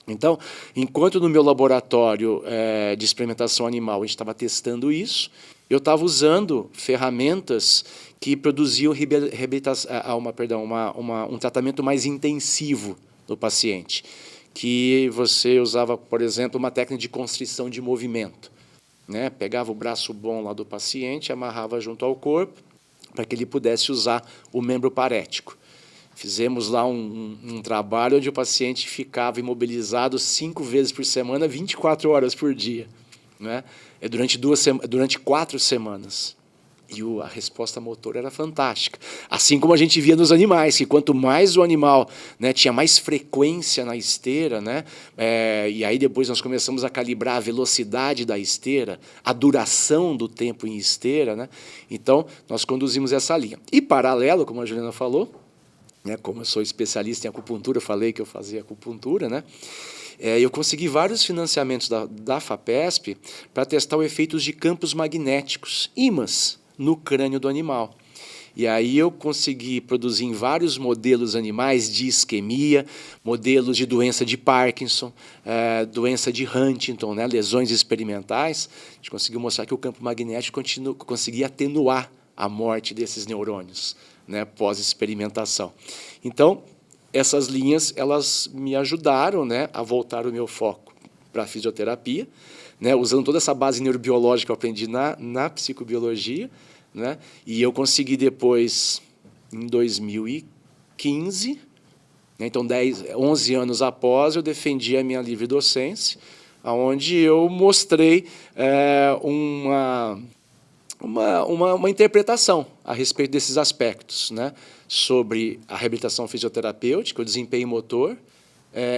S3: Então, enquanto no meu laboratório de experimentação animal a gente estava testando isso, eu estava usando ferramentas que produziam um tratamento mais intensivo do paciente, que você usava, por exemplo, uma técnica de constrição de movimento, né? Pegava o braço bom lá do paciente, amarrava junto ao corpo, para que ele pudesse usar o membro parético. Fizemos lá um trabalho onde o paciente ficava imobilizado 5 vezes por semana, 24 horas por dia, né? Durante 4 semanas. E a resposta motora era fantástica. Assim como a gente via nos animais, que quanto mais o animal, né, tinha mais frequência na esteira, né, e aí depois nós começamos a calibrar a velocidade da esteira, a duração do tempo em esteira, né, então nós conduzimos essa linha. E paralelo, como a Juliana falou, né, como eu sou especialista em acupuntura, falei que eu fazia acupuntura, né, eu consegui vários financiamentos da FAPESP para testar o efeito de campos magnéticos, ímãs, no crânio do animal. E aí eu consegui produzir em vários modelos animais de isquemia, modelos de doença de Parkinson, doença de Huntington, né, lesões experimentais. A gente conseguiu mostrar que o campo magnético conseguia atenuar a morte desses neurônios, né, pós-experimentação. Então, essas linhas elas me ajudaram, né, a voltar o meu foco para a fisioterapia, né, usando toda essa base neurobiológica que eu aprendi na psicobiologia, né, e eu consegui depois, em 2015, né, então 11 anos após, eu defendi a minha livre docência, onde eu mostrei uma interpretação a respeito desses aspectos, né, sobre a reabilitação fisioterapêutica, o desempenho motor,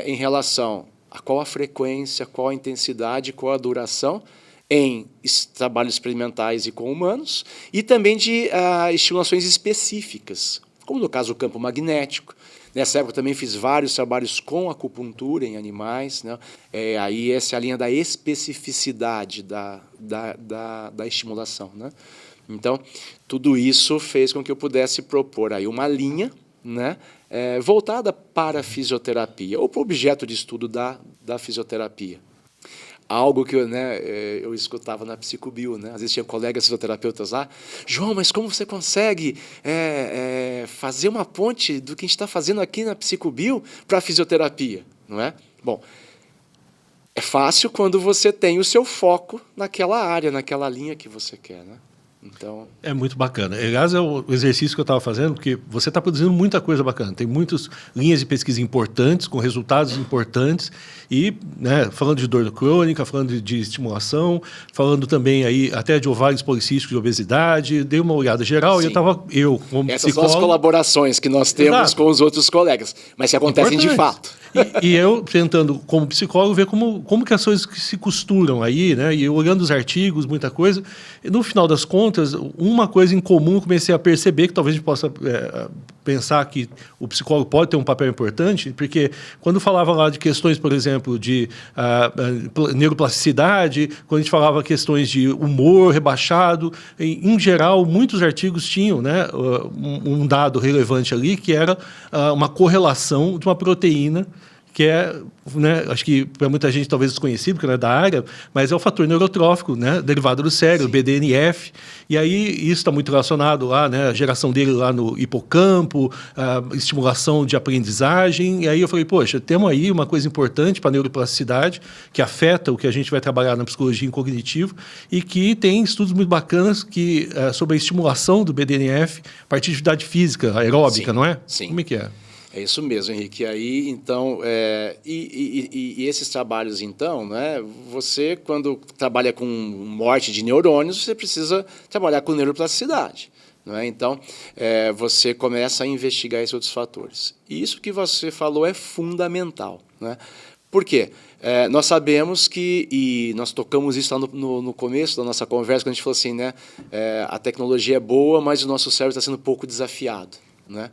S3: em relação a qual a frequência, qual a intensidade, qual a duração em trabalhos experimentais e com humanos, e também de estimulações específicas, como no caso do campo magnético. Nessa época também fiz vários trabalhos com acupuntura em animais, né? Aí essa é a linha da especificidade da estimulação, né? Então, tudo isso fez com que eu pudesse propor aí uma linha, né, voltada para a fisioterapia, ou para o objeto de estudo da fisioterapia. Algo que eu escutava na Psicobio, né? Às vezes tinha colegas fisioterapeutas lá, João, mas como você consegue fazer uma ponte do que a gente está fazendo aqui na Psicobio para a fisioterapia? Não é? Bom, é fácil quando você tem o seu foco naquela área, naquela linha que você quer, né? Então... É
S1: muito bacana. Aliás, é o exercício que eu estava fazendo, porque você está produzindo muita coisa bacana. Tem muitas linhas de pesquisa importantes, com resultados importantes, e, né, falando de dor crônica, falando de estimulação, falando também aí até de ovários policísticos, de obesidade. Dei uma olhada geral. Sim. E eu como
S3: Essas
S1: psicólogo...
S3: são as colaborações que nós temos, exato, com os outros colegas, mas que acontecem de fato.
S1: E eu tentando, como psicólogo, ver como que as coisas que se costuram aí, né? E eu olhando os artigos, muita coisa. E no final das contas, uma coisa em comum eu comecei a perceber, que talvez a gente possa pensar que o psicólogo pode ter um papel importante, porque quando falava lá de questões, por exemplo, de neuroplasticidade, quando a gente falava questões de humor rebaixado, em geral, muitos artigos tinham, né, um dado relevante ali, que era uma correlação de uma proteína que né, acho que para muita gente talvez desconhecido, porque não é da área, mas é o fator neurotrófico, né, derivado do cérebro, sim, BDNF, e aí isso está muito relacionado lá, né, a geração dele lá no hipocampo, a estimulação de aprendizagem, e aí eu falei, poxa, temos aí uma coisa importante para a neuroplasticidade, que afeta o que a gente vai trabalhar na psicologia cognitivo, e que tem estudos muito bacanas sobre a estimulação do BDNF a partir de atividade física, aeróbica, sim, não é?
S3: Sim.
S1: Como é que é?
S3: É isso mesmo, Henrique. Aí, então, e esses trabalhos, então, né, você, quando trabalha com morte de neurônios, você precisa trabalhar com neuroplasticidade. Não é? Então, você começa a investigar esses outros fatores. E isso que você falou é fundamental. Né? Por quê? Nós sabemos e nós tocamos isso lá no começo da nossa conversa, quando a gente falou assim, né, a tecnologia é boa, mas o nosso cérebro está sendo um pouco desafiado. Né?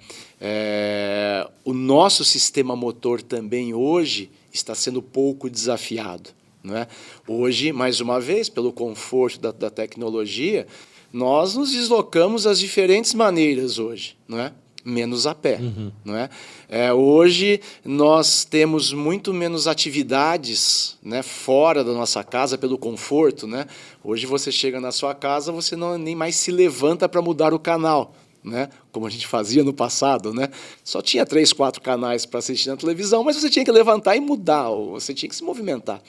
S3: O nosso sistema motor também hoje está sendo pouco desafiado. não é? Hoje, mais uma vez, pelo conforto da tecnologia, nós nos deslocamos às diferentes maneiras hoje, não é? Menos a pé, não é? Hoje nós temos muito menos atividades, né, fora da nossa casa pelo conforto, né? Hoje você chega na sua casa, você não nem mais se levanta para mudar o canal, né? Como a gente fazia no passado, né? Só tinha 3, 4 canais para assistir na televisão, mas você tinha que levantar e mudar, ou você tinha que se movimentar.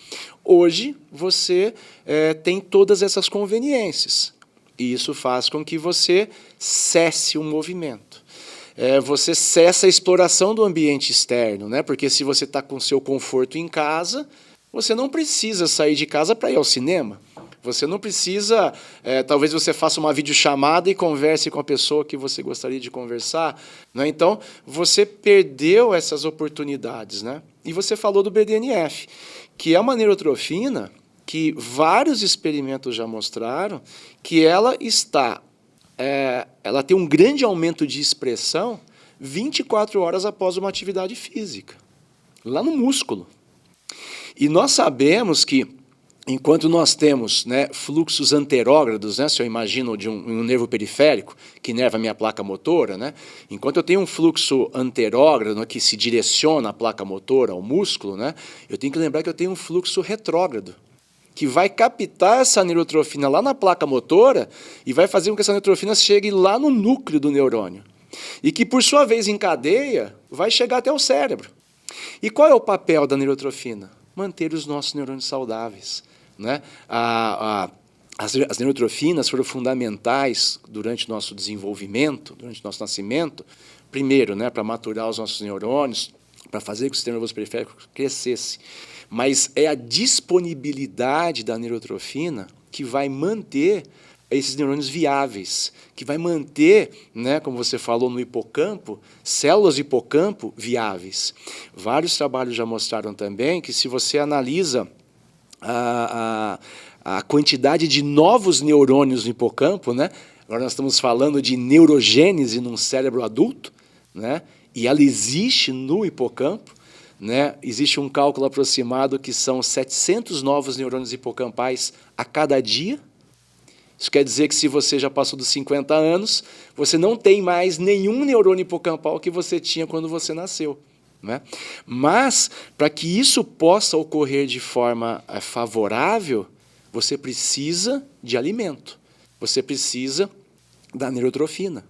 S3: Hoje você tem todas essas conveniências e isso faz com que você cesse o movimento. Você cessa a exploração do ambiente externo, né? Porque se você está com seu conforto em casa, você não precisa sair de casa para ir ao cinema. Você não precisa, talvez você faça uma videochamada e converse com a pessoa que você gostaria de conversar, né? Então, você perdeu essas oportunidades, né? E você falou do BDNF, que é uma neurotrofina que vários experimentos já mostraram que ela tem um grande aumento de expressão 24 horas após uma atividade física, lá no músculo. E nós sabemos que, enquanto nós temos, né, fluxos anterógrados, né, se eu imagino de um nervo periférico, que inerva a minha placa motora, né, enquanto eu tenho um fluxo anterógrado, né, que se direciona a placa motora ao músculo, né, eu tenho que lembrar que eu tenho um fluxo retrógrado, que vai captar essa neurotrofina lá na placa motora e vai fazer com que essa neurotrofina chegue lá no núcleo do neurônio. E que, por sua vez, em cadeia, vai chegar até o cérebro. E qual é o papel da neurotrofina? Manter os nossos neurônios saudáveis, né? As neurotrofinas foram fundamentais durante o nosso desenvolvimento, durante o nosso nascimento, primeiro, né, para maturar os nossos neurônios, para fazer com que o sistema nervoso periférico crescesse. Mas é a disponibilidade da neurotrofina que vai manter esses neurônios viáveis, que vai manter, né, como você falou no hipocampo, células do hipocampo viáveis. Vários trabalhos já mostraram também que, se você analisa a quantidade de novos neurônios no hipocampo, né, agora nós estamos falando de neurogênese num cérebro adulto, né, e ela existe no hipocampo, né? Existe um cálculo aproximado que são 700 novos neurônios hipocampais a cada dia. Isso quer dizer que, se você já passou dos 50 anos, você não tem mais nenhum neurônio hipocampal que você tinha quando você nasceu, né? Mas, para que isso possa ocorrer de forma favorável, você precisa de alimento, você precisa da neurotrofina,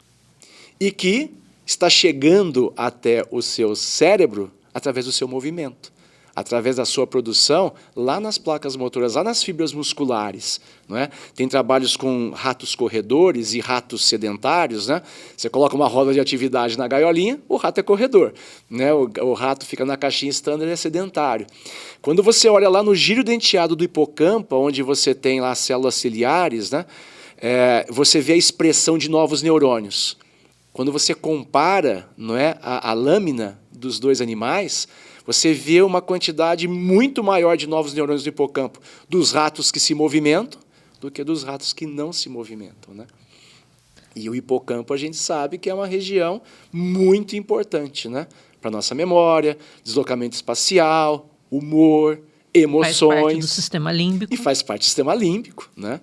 S3: e que está chegando até o seu cérebro através do seu movimento, através da sua produção lá nas placas motoras, lá nas fibras musculares, não é? Tem trabalhos com ratos corredores e ratos sedentários, né? Você coloca uma roda de atividade na gaiolinha, o rato é corredor, né? O rato fica na caixinha standard, ele é sedentário. Quando você olha lá no giro denteado do hipocampo, onde você tem lá as células ciliares, né? Você vê a expressão de novos neurônios. Quando você compara, não é, a lâmina dos dois animais, você vê uma quantidade muito maior de novos neurônios no hipocampo dos ratos que se movimentam do que dos ratos que não se movimentam, né? E o hipocampo, a gente sabe que é uma região muito importante, né, para a nossa memória, deslocamento espacial, humor, emoções.
S2: Faz parte do sistema límbico.
S3: E faz parte do sistema límbico, né?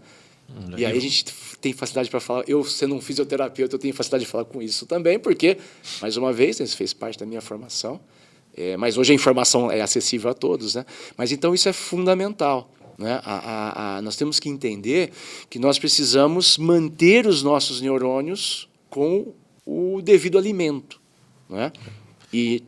S3: E aí a gente tem facilidade para falar. Eu, sendo um fisioterapeuta, eu tenho facilidade de falar com isso também, porque, mais uma vez, isso fez parte da minha formação. Mas hoje a informação é acessível a todos, né? Mas então isso é fundamental, né? Nós temos que entender que nós precisamos manter os nossos neurônios com o devido alimento, né? E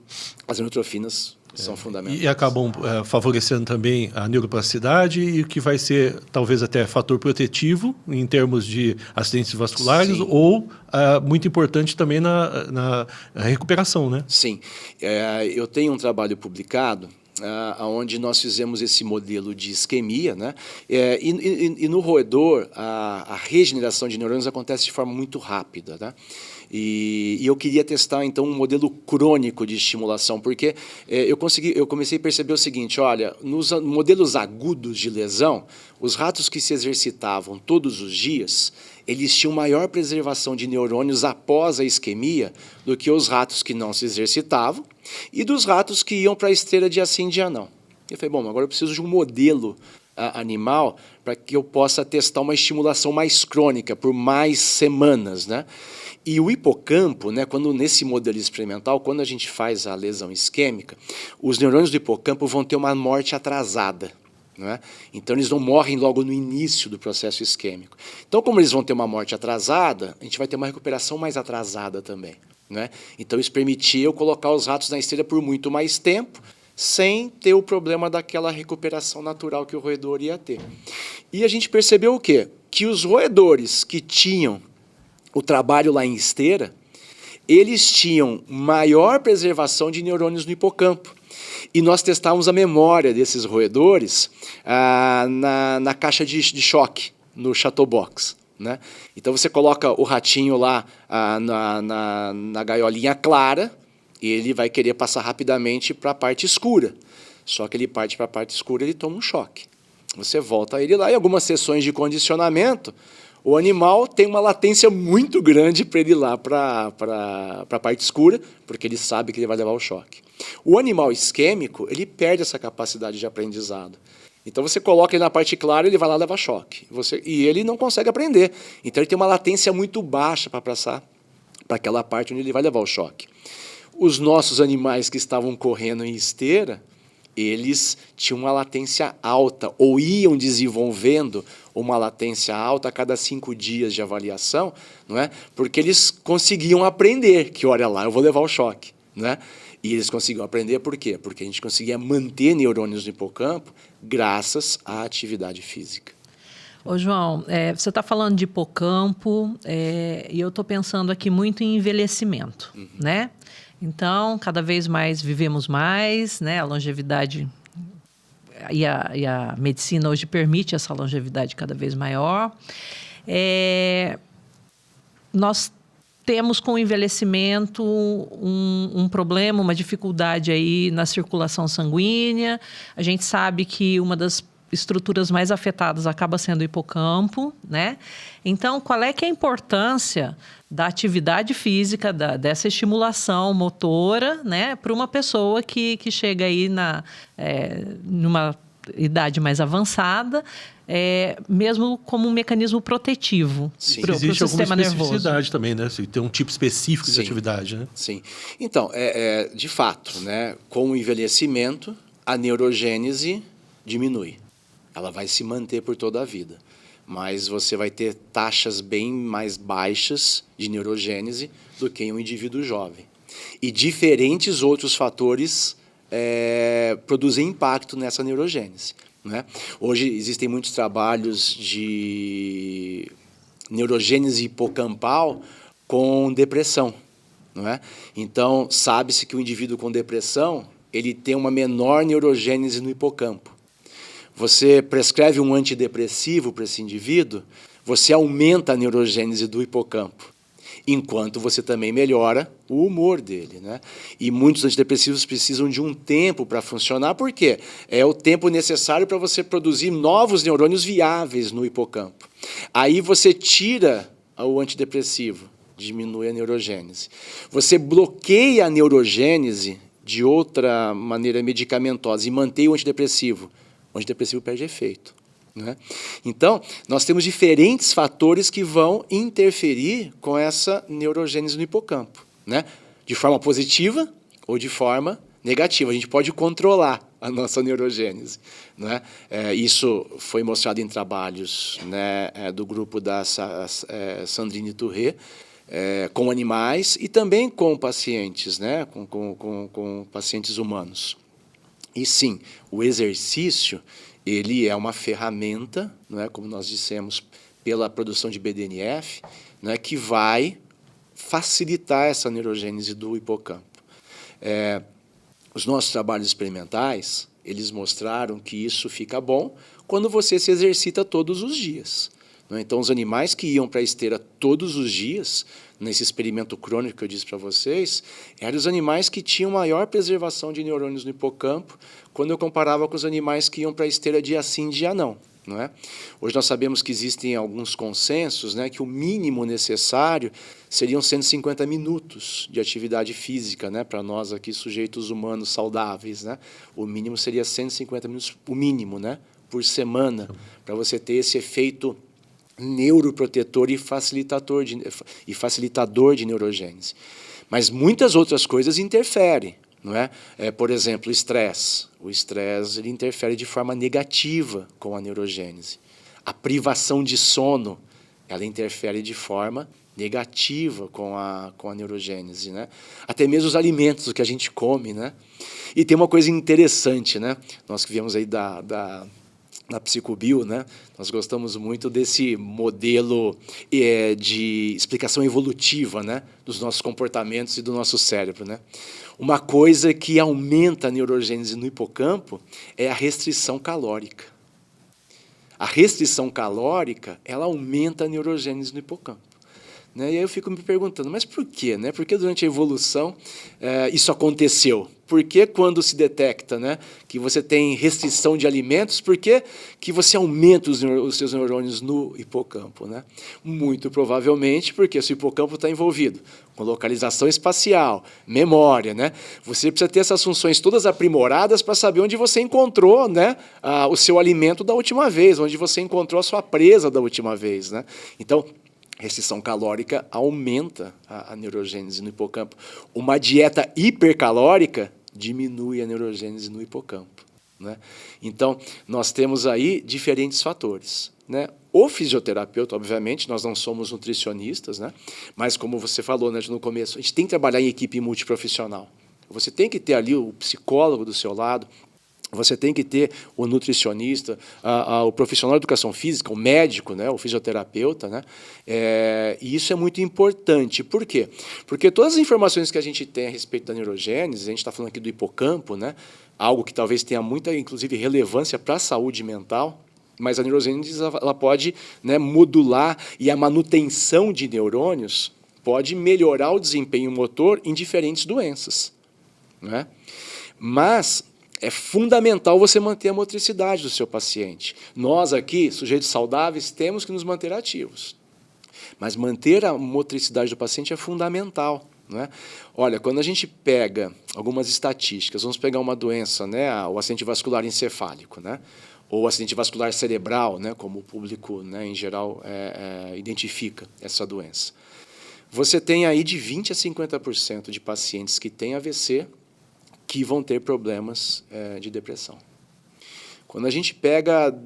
S3: as neurotrofinas são fundamentais.
S1: E acabam favorecendo também a neuroplasticidade, e o que vai ser talvez até fator protetivo em termos de acidentes vasculares. Sim. Ou muito importante também na recuperação, né?
S3: Sim. Eu tenho um trabalho publicado onde nós fizemos esse modelo de isquemia, né? E no roedor, a regeneração de neurônios acontece de forma muito rápida, né? E eu queria testar, então, um modelo crônico de estimulação, porque eu comecei a perceber o seguinte: olha, nos modelos agudos de lesão, os ratos que se exercitavam todos os dias, eles tinham maior preservação de neurônios após a isquemia do que os ratos que não se exercitavam e dos ratos que iam para a esteira dia sim, dia não. Eu falei, bom, agora eu preciso de um modelo animal para que eu possa testar uma estimulação mais crônica, por mais semanas, né? E o hipocampo, né, nesse modelo experimental, quando a gente faz a lesão isquêmica, os neurônios do hipocampo vão ter uma morte atrasada. Né? Então, eles não morrem logo no início do processo isquêmico. Então, como eles vão ter uma morte atrasada, a gente vai ter uma recuperação mais atrasada também. Né? Então, isso permitia eu colocar os ratos na esteira por muito mais tempo, sem ter o problema daquela recuperação natural que o roedor ia ter. E a gente percebeu o quê? Que os roedores que tinham o trabalho lá em esteira, eles tinham maior preservação de neurônios no hipocampo. E nós testávamos a memória desses roedores na caixa de choque, no Chatterbox. Né? Então, você coloca o ratinho lá na gaiolinha clara, e ele vai querer passar rapidamente para a parte escura. Só que ele parte para a parte escura e ele toma um choque. Você volta ele lá, e algumas sessões de condicionamento, o animal tem uma latência muito grande para ele ir lá para a parte escura, porque ele sabe que ele vai levar o choque. O animal isquêmico, ele perde essa capacidade de aprendizado. Então, você coloca ele na parte clara, ele vai lá levar choque. E ele não consegue aprender. Então, ele tem uma latência muito baixa para passar para aquela parte onde ele vai levar o choque. Os nossos animais que estavam correndo em esteira, eles tinham uma latência alta, ou iam desenvolvendo uma latência alta a cada 5 dias de avaliação, não é? Porque eles conseguiam aprender que, olha lá, eu vou levar o choque. Né? E eles conseguiam aprender por quê? Porque a gente conseguia manter neurônios no hipocampo graças à atividade física.
S2: Ô, João, você está falando de hipocampo e eu estou pensando aqui muito em envelhecimento, né? Então, cada vez mais vivemos mais, né? A longevidade e a medicina hoje permite essa longevidade cada vez maior. Nós temos com o envelhecimento um problema, uma dificuldade aí na circulação sanguínea. A gente sabe que uma das estruturas mais afetadas acaba sendo o hipocampo, né? Então, qual é que é a importância da atividade física, dessa estimulação motora, né, para uma pessoa que chega aí numa idade mais avançada, mesmo como um mecanismo protetivo para o sistema nervoso?
S1: Existe alguma especificidade também, né? Tem um tipo específico de atividade, né?
S3: Sim. Então, de fato, né, com o envelhecimento, a neurogênese diminui. Ela vai se manter por toda a vida. Mas você vai ter taxas bem mais baixas de neurogênese do que em um indivíduo jovem. E diferentes outros fatores produzem impacto nessa neurogênese. Né? Hoje existem muitos trabalhos de neurogênese hipocampal com depressão. Não é? Então, sabe-se que o indivíduo com depressão ele tem uma menor neurogênese no hipocampo. Você prescreve um antidepressivo para esse indivíduo, você aumenta a neurogênese do hipocampo, enquanto você também melhora o humor dele. Né? E muitos antidepressivos precisam de um tempo para funcionar, por quê? É o tempo necessário para você produzir novos neurônios viáveis no hipocampo. Aí você tira o antidepressivo, diminui a neurogênese. Você bloqueia a neurogênese de outra maneira medicamentosa e mantém o antidepressivo perde efeito. Né? Então, nós temos diferentes fatores que vão interferir com essa neurogênese no hipocampo, né? De forma positiva ou de forma negativa. A gente pode controlar a nossa neurogênese. Né? Isso foi mostrado em trabalhos, né, do grupo da Sandrine Touré, com animais e também com pacientes, né, com pacientes humanos. E sim, o exercício ele é uma ferramenta, não é, como nós dissemos, pela produção de BDNF, não é, que vai facilitar essa neurogênese do hipocampo. Os nossos trabalhos experimentais, eles mostraram que isso fica bom quando você se exercita todos os dias. Não é? Então, os animais que iam para a esteira todos os dias, nesse experimento crônico que eu disse para vocês, eram os animais que tinham maior preservação de neurônios no hipocampo, quando eu comparava com os animais que iam para a esteira dia sim, dia não. não é? Hoje nós sabemos que existem alguns consensos, né, que o mínimo necessário seriam 150 minutos de atividade física, né, para nós aqui, sujeitos humanos saudáveis, né? O mínimo seria 150 minutos, o mínimo, né, por semana, para você ter esse efeito neuroprotetor e facilitador de neurogênese. Mas muitas outras coisas interferem. Não é? Por exemplo, o estresse. O estresse ele interfere de forma negativa com a neurogênese. A privação de sono, ela interfere de forma negativa com a neurogênese, né? Até mesmo os alimentos, o que a gente come, né? E tem uma coisa interessante, né? Nós que viemos aí da Psicobio, né? Nós gostamos muito desse modelo de explicação evolutiva, né? Dos nossos comportamentos e do nosso cérebro, né? Uma coisa que aumenta a neurogênese no hipocampo é a restrição calórica. A restrição calórica, ela aumenta a neurogênese no hipocampo. Né? E aí eu fico me perguntando, mas por quê? Né? Por que durante a evolução isso aconteceu? Por que quando se detecta, né, que você tem restrição de alimentos, por que você aumenta os seus neurônios no hipocampo? Né? Muito provavelmente porque o hipocampo está envolvido com localização espacial, memória. Né? Você precisa ter essas funções todas aprimoradas para saber onde você encontrou, né, o seu alimento da última vez, onde você encontrou a sua presa da última vez. Né? Então, restrição calórica aumenta a neurogênese no hipocampo. Uma dieta hipercalórica diminui a neurogênese no hipocampo. Né? Então, nós temos aí diferentes fatores. Né? O fisioterapeuta, obviamente, nós não somos nutricionistas, né? Mas como você falou, né, no começo, a gente tem que trabalhar em equipe multiprofissional. Você tem que ter ali o psicólogo do seu lado, você tem que ter o nutricionista, o profissional de educação física, o médico, né, o fisioterapeuta. Né, e isso é muito importante. Por quê? Porque todas as informações que a gente tem a respeito da neurogênese, a gente está falando aqui do hipocampo, né, algo que talvez tenha muita, inclusive, relevância para a saúde mental, mas a neurogênese ela pode, né, modular, e a manutenção de neurônios pode melhorar o desempenho motor em diferentes doenças. Né? Mas é fundamental você manter a motricidade do seu paciente. Nós aqui, sujeitos saudáveis, temos que nos manter ativos. Mas manter a motricidade do paciente é fundamental. Né? Olha, quando a gente pega algumas estatísticas, vamos pegar uma doença, né, o acidente vascular encefálico, né, ou o acidente vascular cerebral, né, como o público, né, em geral identifica essa doença. Você tem aí de 20% a 50% de pacientes que têm AVC que vão ter problemas de depressão. Quando a gente pega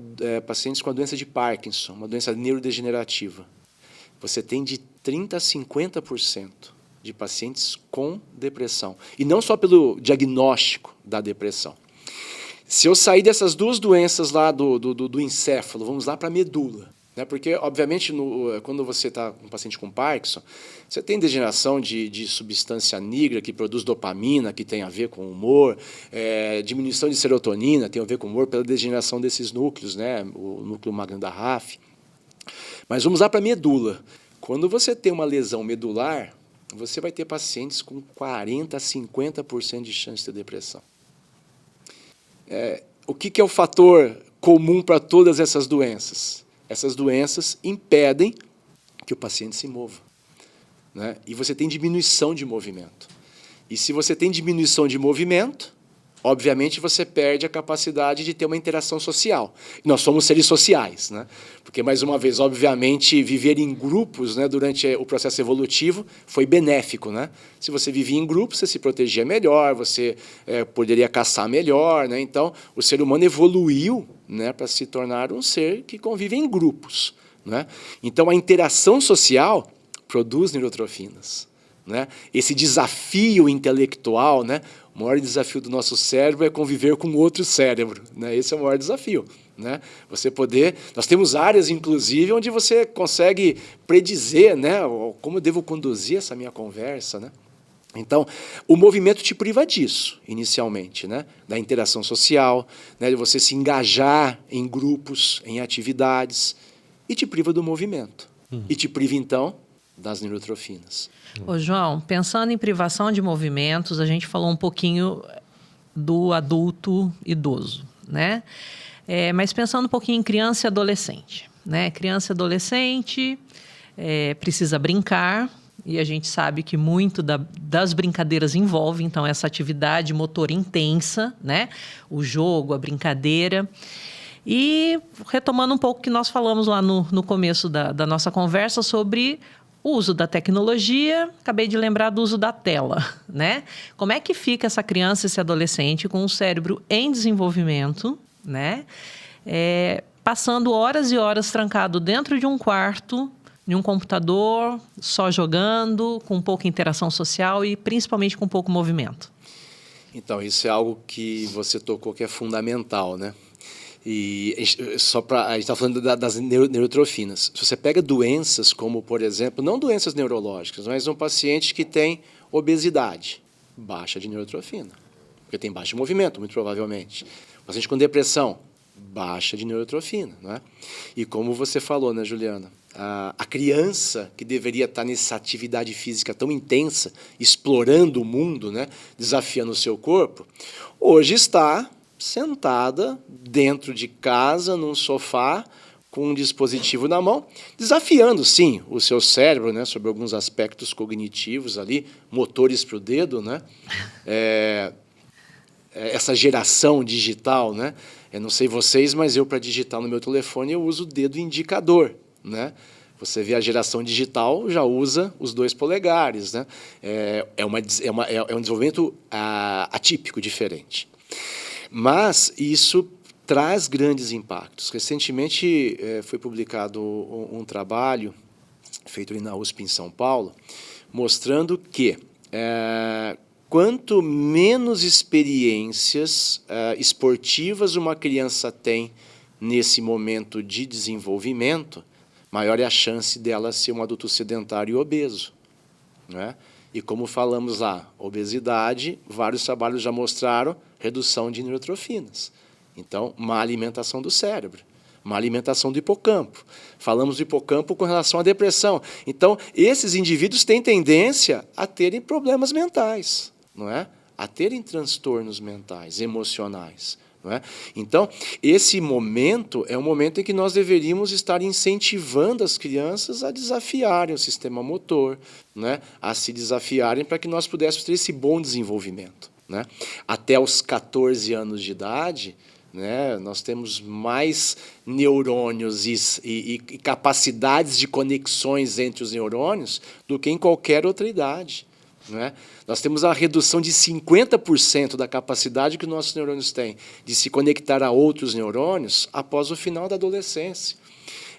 S3: pacientes com a doença de Parkinson, uma doença neurodegenerativa, você tem de 30% a 50% de pacientes com depressão. E não só pelo diagnóstico da depressão. Se eu sair dessas duas doenças lá do encéfalo, vamos lá para a medula. Né? Porque, obviamente, quando você está com um paciente com Parkinson, você tem degeneração de substância negra que produz dopamina, que tem a ver com o humor, diminuição de serotonina, tem a ver com o humor pela degeneração desses núcleos, né? O núcleo Magen-Darraf. Mas vamos lá para a medula. Quando você tem uma lesão medular, você vai ter pacientes com 40% a 50% de chance de ter depressão. O que é o fator comum para todas essas doenças? Essas doenças impedem que o paciente se mova. Né? E você tem diminuição de movimento. E se você tem diminuição de movimento, obviamente você perde a capacidade de ter uma interação social. E nós somos seres sociais, né? Porque, mais uma vez, obviamente, viver em grupos, né, durante o processo evolutivo foi benéfico. Né? Se você vivia em grupos, você se protegia melhor, você poderia caçar melhor. Né? Então, o ser humano evoluiu, né, para se tornar um ser que convive em grupos. Né? Então, a interação social produz neurotrofinas. Né? Esse desafio intelectual, né? O maior desafio do nosso cérebro é conviver com outro cérebro. Né? Esse é o maior desafio. Né? Você poder... Nós temos áreas, inclusive, onde você consegue predizer, né, como eu devo conduzir essa minha conversa. Né? Então, o movimento te priva disso, inicialmente, né? Da interação social, né? De você se engajar em grupos, em atividades, e te priva do movimento. E te priva, então, das neurotrofinas.
S2: Ô, João, pensando em privação de movimentos, a gente falou um pouquinho do adulto idoso, né? Mas pensando um pouquinho em criança e adolescente, né? Criança e adolescente precisa brincar, e a gente sabe que muito das brincadeiras envolve, então, essa atividade motora intensa, né? O jogo, a brincadeira. E retomando um pouco o que nós falamos lá no começo da nossa conversa sobre o uso da tecnologia, acabei de lembrar do uso da tela, né? Como é que fica essa criança, esse adolescente com o cérebro em desenvolvimento, né? Passando horas e horas trancado dentro de um quarto, em um computador, só jogando, com pouca interação social e principalmente com pouco movimento.
S3: Então, isso é algo que você tocou que é fundamental, né? E a gente está falando das neurotrofinas. Se você pega doenças como, por exemplo, não doenças neurológicas, mas um paciente que tem obesidade, baixa de neurotrofina, porque tem baixo movimento, muito provavelmente. Paciente com depressão, baixa de neurotrofina, né? E como você falou, né, Juliana? A criança que deveria estar nessa atividade física tão intensa, explorando o mundo, né, desafiando o seu corpo, hoje está sentada dentro de casa, num sofá, com um dispositivo na mão, desafiando, sim, o seu cérebro, né, sobre alguns aspectos cognitivos ali, motores para o dedo, né? Essa geração digital, né? Eu não sei vocês, mas eu, para digitar no meu telefone, eu uso o dedo indicador, né? Você vê a geração digital, já usa os 2 polegares, né? É um desenvolvimento atípico, diferente. Mas isso traz grandes impactos. Recentemente foi publicado um trabalho feito ali na USP em São Paulo, mostrando que quanto menos experiências esportivas uma criança tem nesse momento de desenvolvimento, maior é a chance dela ser um adulto sedentário e obeso, né? E como falamos lá, obesidade, vários trabalhos já mostraram redução de neurotrofinas. Então, má alimentação do cérebro, má alimentação do hipocampo. Falamos do hipocampo com relação à depressão. Então, esses indivíduos têm tendência a terem problemas mentais, não é? A terem transtornos mentais, emocionais. Não é? Então, esse momento é um momento em que nós deveríamos estar incentivando as crianças a desafiarem o sistema motor, né? A se desafiarem para que nós pudéssemos ter esse bom desenvolvimento, né? Até os 14 anos de idade, né, nós temos mais neurônios e capacidades de conexões entre os neurônios do que em qualquer outra idade. Né? Nós temos a redução de 50% da capacidade que os nossos neurônios têm de se conectar a outros neurônios após o final da adolescência.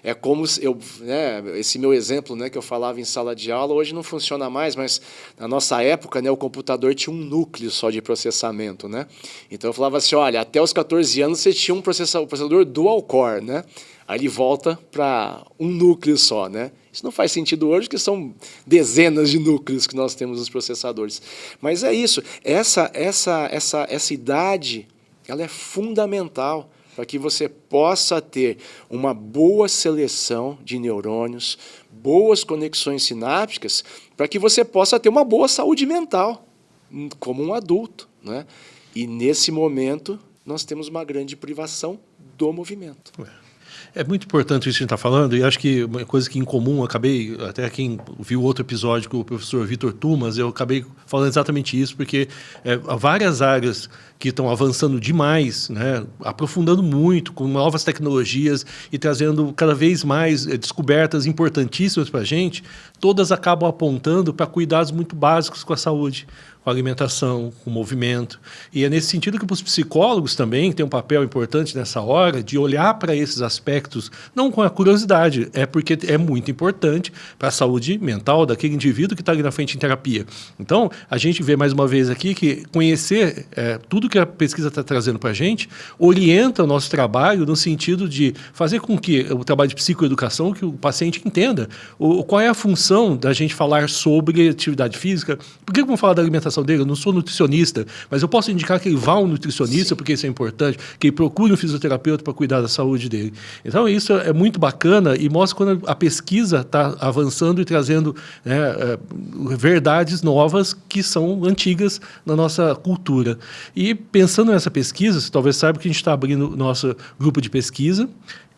S3: É como esse meu exemplo, né, que eu falava em sala de aula, hoje não funciona mais, mas na nossa época, né, o computador tinha um núcleo só de processamento. Né? Então eu falava assim, olha, até os 14 anos você tinha um processador dual core, né? Aí ele volta para um núcleo só, né? Isso não faz sentido hoje, porque são dezenas de núcleos que nós temos nos processadores. Mas é isso, essa idade, ela é fundamental para que você possa ter uma boa seleção de neurônios, boas conexões sinápticas, para que você possa ter uma boa saúde mental, como um adulto, né? E nesse momento, nós temos uma grande privação do movimento.
S1: É muito importante isso que a gente está falando, e acho que uma coisa que em comum, acabei, até quem viu outro episódio com o professor Vitor Tumas, eu acabei falando exatamente isso, porque há várias áreas que estão avançando demais, né, aprofundando muito, com novas tecnologias e trazendo cada vez mais descobertas importantíssimas para a gente, todas acabam apontando para cuidados muito básicos com a saúde, com a alimentação, com o movimento. E é nesse sentido que os psicólogos também têm um papel importante nessa hora de olhar para esses aspectos, não com a curiosidade, é porque é muito importante para a saúde mental daquele indivíduo que está ali na frente em terapia. Então, a gente vê mais uma vez aqui que conhecer tudo que a pesquisa está trazendo para a gente orienta o nosso trabalho no sentido de fazer com que o trabalho de psicoeducação, que o paciente entenda qual é a função da gente falar sobre atividade física. Por que vamos falar da alimentação orientação dele, eu não sou nutricionista, mas eu posso indicar que ele vá ao nutricionista, porque isso é importante, que ele procure um fisioterapeuta para cuidar da saúde dele. Então, isso é muito bacana e mostra quando a pesquisa está avançando e trazendo, né, verdades novas que são antigas na nossa cultura. E pensando nessa pesquisa, você talvez saiba que a gente está abrindo nosso grupo de pesquisa,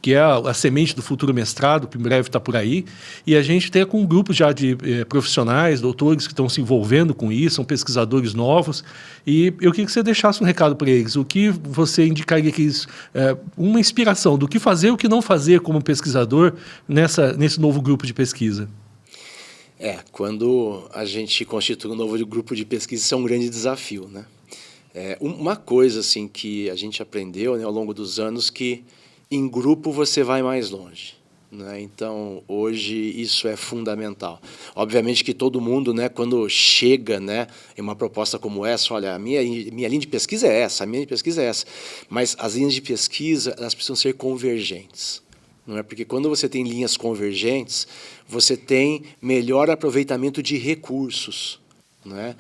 S1: que é a semente do futuro mestrado, que em breve está por aí, e a gente tem com um grupo já de profissionais, doutores que estão se envolvendo com isso, são pesquisadores novos, e eu queria que você deixasse um recado para eles, o que você indicaria que eles, uma inspiração do que fazer e o que não fazer como pesquisador nesse novo grupo de pesquisa.
S3: Quando a gente constitui um novo grupo de pesquisa, isso é um grande desafio, né? Uma coisa assim, que a gente aprendeu, né, ao longo dos anos, que em grupo você vai mais longe, né? Então, hoje, isso é fundamental. Obviamente que todo mundo, né, quando chega, né, em uma proposta como essa, olha, a minha linha de pesquisa é essa, a minha linha de pesquisa é essa, mas as linhas de pesquisa, elas precisam ser convergentes. Não é? Porque quando você tem linhas convergentes, você tem melhor aproveitamento de recursos. Não é?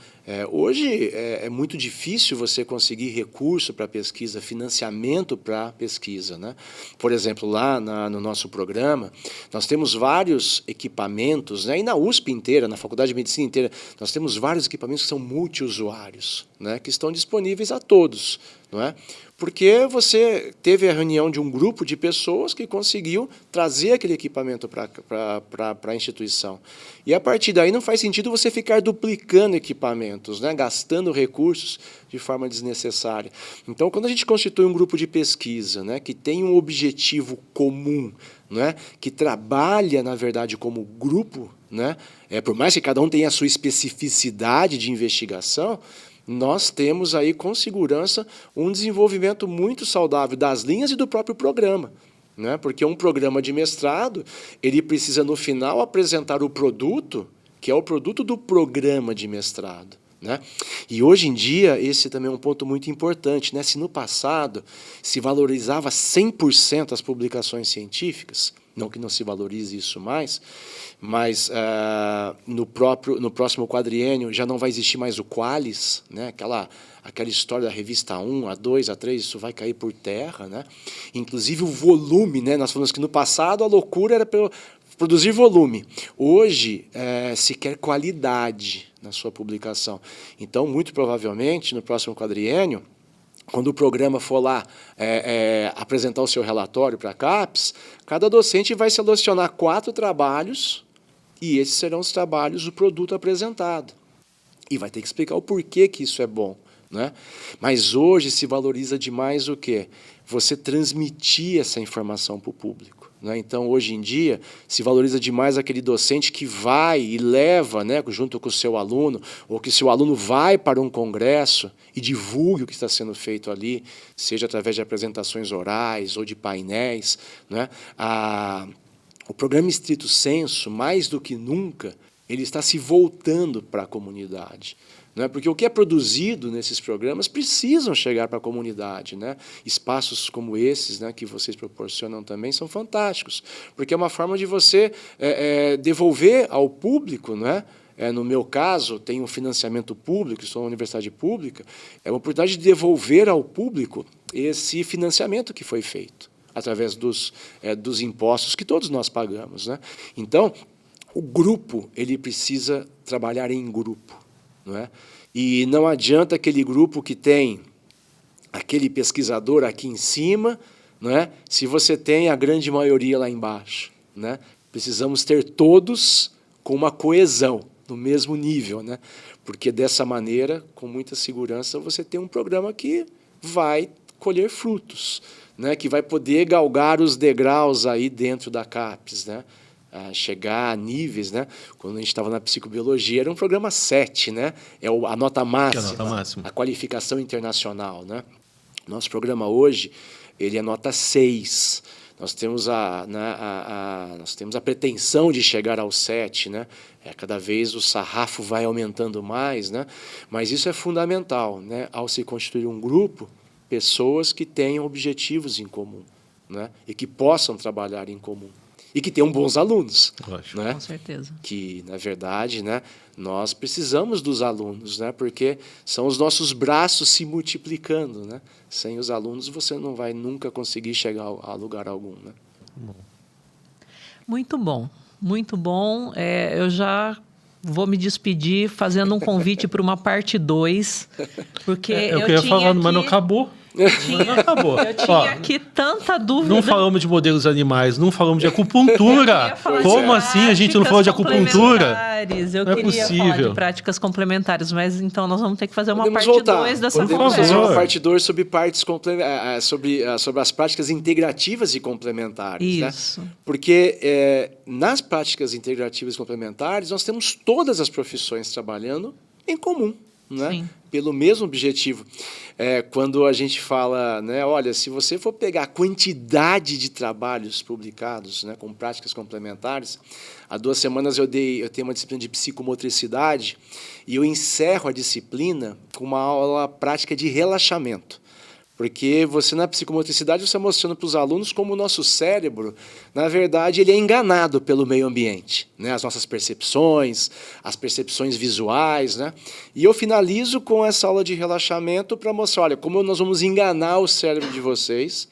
S3: Hoje é muito difícil você conseguir recurso para pesquisa, financiamento para pesquisa, né? Por exemplo, lá no nosso programa, nós temos vários equipamentos, né? E na USP inteira, na Faculdade de Medicina inteira, nós temos vários equipamentos que são multiusuários, né? Que estão disponíveis a todos. Não é? Porque você teve a reunião de um grupo de pessoas que conseguiu trazer aquele equipamento para a instituição. E, a partir daí, não faz sentido você ficar duplicando equipamentos, né? Gastando recursos de forma desnecessária. Então, quando a gente constitui um grupo de pesquisa, né, que tem um objetivo comum, né, que trabalha, na verdade, como grupo, né, por mais que cada um tenha a sua especificidade de investigação, nós temos aí, com segurança, um desenvolvimento muito saudável das linhas e do próprio programa, né? Porque um programa de mestrado, ele precisa, no final, apresentar o produto, que é o produto do programa de mestrado, né? E, hoje em dia, esse também é um ponto muito importante, né? Se no passado se valorizava 100% as publicações científicas, não que não se valorize isso mais, mas no próximo quadriênio já não vai existir mais o Qualis, né? Aquela história da revista 1, a 2, a 3, isso vai cair por terra, né? Inclusive o volume, né? Nós falamos que no passado a loucura era produzir volume. Hoje se quer qualidade na sua publicação. Então, muito provavelmente, no próximo quadriênio, quando o programa for lá apresentar o seu relatório para a CAPES, cada docente vai selecionar 4 trabalhos e esses serão os trabalhos do produto apresentado. E vai ter que explicar o porquê que isso é bom, né? Mas hoje se valoriza demais o quê? Você transmitir essa informação para o público, né? Então, hoje em dia, se valoriza demais aquele docente que vai e leva, né, junto com o seu aluno, ou que seu aluno vai para um congresso e divulgue o que está sendo feito ali, seja através de apresentações orais ou de painéis, né? O programa Stricto Sensu, mais do que nunca, ele está se voltando para a comunidade, né? Porque o que é produzido nesses programas precisam chegar para a comunidade, né? Espaços como esses, né, que vocês proporcionam também são fantásticos, porque é uma forma de você devolver ao público, né? No meu caso, tenho um financiamento público, sou uma universidade pública, é uma oportunidade de devolver ao público esse financiamento que foi feito através dos impostos que todos nós pagamos, né? Então, o grupo, ele precisa trabalhar em grupo, não é? E não adianta aquele grupo que tem aquele pesquisador aqui em cima, não é? Se você tem a grande maioria lá embaixo, né? Precisamos ter todos com uma coesão, no mesmo nível, né? Porque dessa maneira, com muita segurança, você tem um programa que vai colher frutos, né? Que vai poder galgar os degraus aí dentro da CAPES, né? Chegar a níveis, né? Quando a gente estava na psicobiologia, era um programa 7, né? A nota máxima, a qualificação internacional, né? Nosso programa hoje, ele é nota 6. Nós temos nós temos a pretensão de chegar ao 7, né? Cada vez o sarrafo vai aumentando mais, né? Mas isso é fundamental, né? Ao se constituir um grupo, pessoas que tenham objetivos em comum, né? E que possam trabalhar em comum. e que tenham bons alunos.
S1: Lógico.
S3: Né?
S2: Com certeza.
S3: Que, na verdade, né, nós precisamos dos alunos, né, porque são os nossos braços se multiplicando. Né? Sem os alunos, você não vai nunca conseguir chegar a lugar algum. Né?
S2: Muito bom, muito bom. Eu já vou me despedir fazendo um convite para uma parte 2, porque
S1: Eu queria falar, mas não acabou. Não acabou.
S2: Eu tinha aqui tanta dúvida.
S1: Não falamos de modelos animais, não falamos de acupuntura. Como assim a gente não falou de acupuntura?
S2: Eu
S1: Não é
S2: queria falar
S1: possível.
S2: de práticas complementares, mas então nós vamos ter que fazer uma
S3: Podemos
S2: parte
S3: voltar.
S2: 2 dessa
S3: Podemos
S2: conversa.
S3: fazer uma parte 2 sobre sobre as práticas integrativas e complementares.
S2: Isso.
S3: Né? Porque nas práticas integrativas e complementares, nós temos todas as profissões trabalhando em comum. Né?
S2: Sim.
S3: Pelo mesmo objetivo. Quando a gente fala, né, olha, se você for pegar a quantidade de trabalhos publicados, né, com práticas complementares, há 2 semanas eu tenho uma disciplina de psicomotricidade e eu encerro a disciplina com uma aula prática de relaxamento. Porque você, na psicomotricidade, você está mostrando para os alunos como o nosso cérebro, na verdade, ele é enganado pelo meio ambiente. Né? As nossas percepções, as percepções visuais. Né? E eu finalizo com essa aula de relaxamento para mostrar, olha, como nós vamos enganar o cérebro de vocês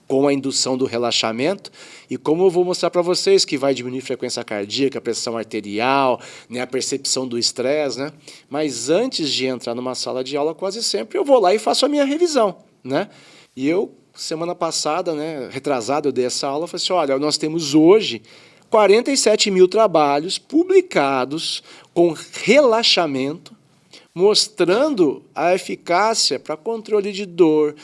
S3: com a indução do relaxamento e como eu vou mostrar para vocês que vai diminuir a frequência cardíaca, a pressão arterial, né, a percepção do estresse. Né? Mas antes de entrar numa sala de aula, quase sempre eu vou lá e faço a minha revisão. Né? E eu, semana passada, né, retrasada, eu dei essa aula, falei assim, olha, nós temos hoje 47 mil trabalhos publicados com relaxamento, mostrando a eficácia para controle de dor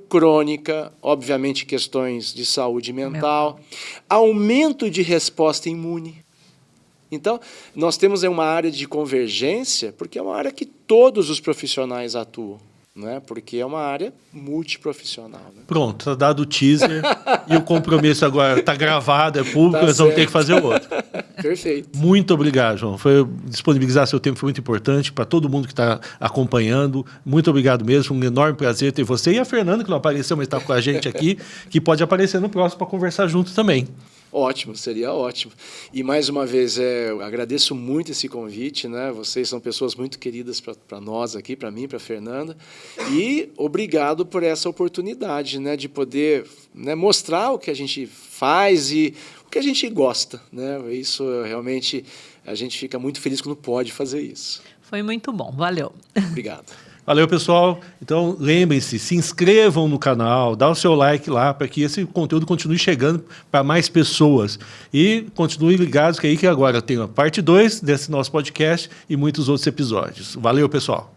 S3: crônica, obviamente questões de saúde mental, aumento de resposta imune. Então, nós temos uma área de convergência, porque é uma área que todos os profissionais atuam. Né? Porque é uma área multiprofissional. Né?
S1: Pronto, está dado o teaser e o compromisso agora está gravado, é público, nós vamos ter que fazer o outro.
S3: Perfeito.
S1: Muito obrigado, João. Disponibilizar seu tempo foi muito importante para todo mundo que está acompanhando. Muito obrigado mesmo, um enorme prazer ter você e a Fernanda, que não apareceu, mas está com a gente aqui, que pode aparecer no próximo para conversar junto também.
S3: Ótimo, seria ótimo. E mais uma vez, eu agradeço muito esse convite, né? Vocês são pessoas muito queridas para nós aqui, para mim, para a Fernanda. E obrigado por essa oportunidade, né? De poder, né, mostrar o que a gente faz e o que a gente gosta. Né? Isso realmente, a gente fica muito feliz quando pode fazer isso.
S2: Foi muito bom, valeu.
S3: Obrigado.
S1: Valeu, pessoal. Então, lembrem-se, se inscrevam no canal, dá o seu like lá para que esse conteúdo continue chegando para mais pessoas. E continuem ligados que agora tem a parte 2 desse nosso podcast e muitos outros episódios. Valeu, pessoal.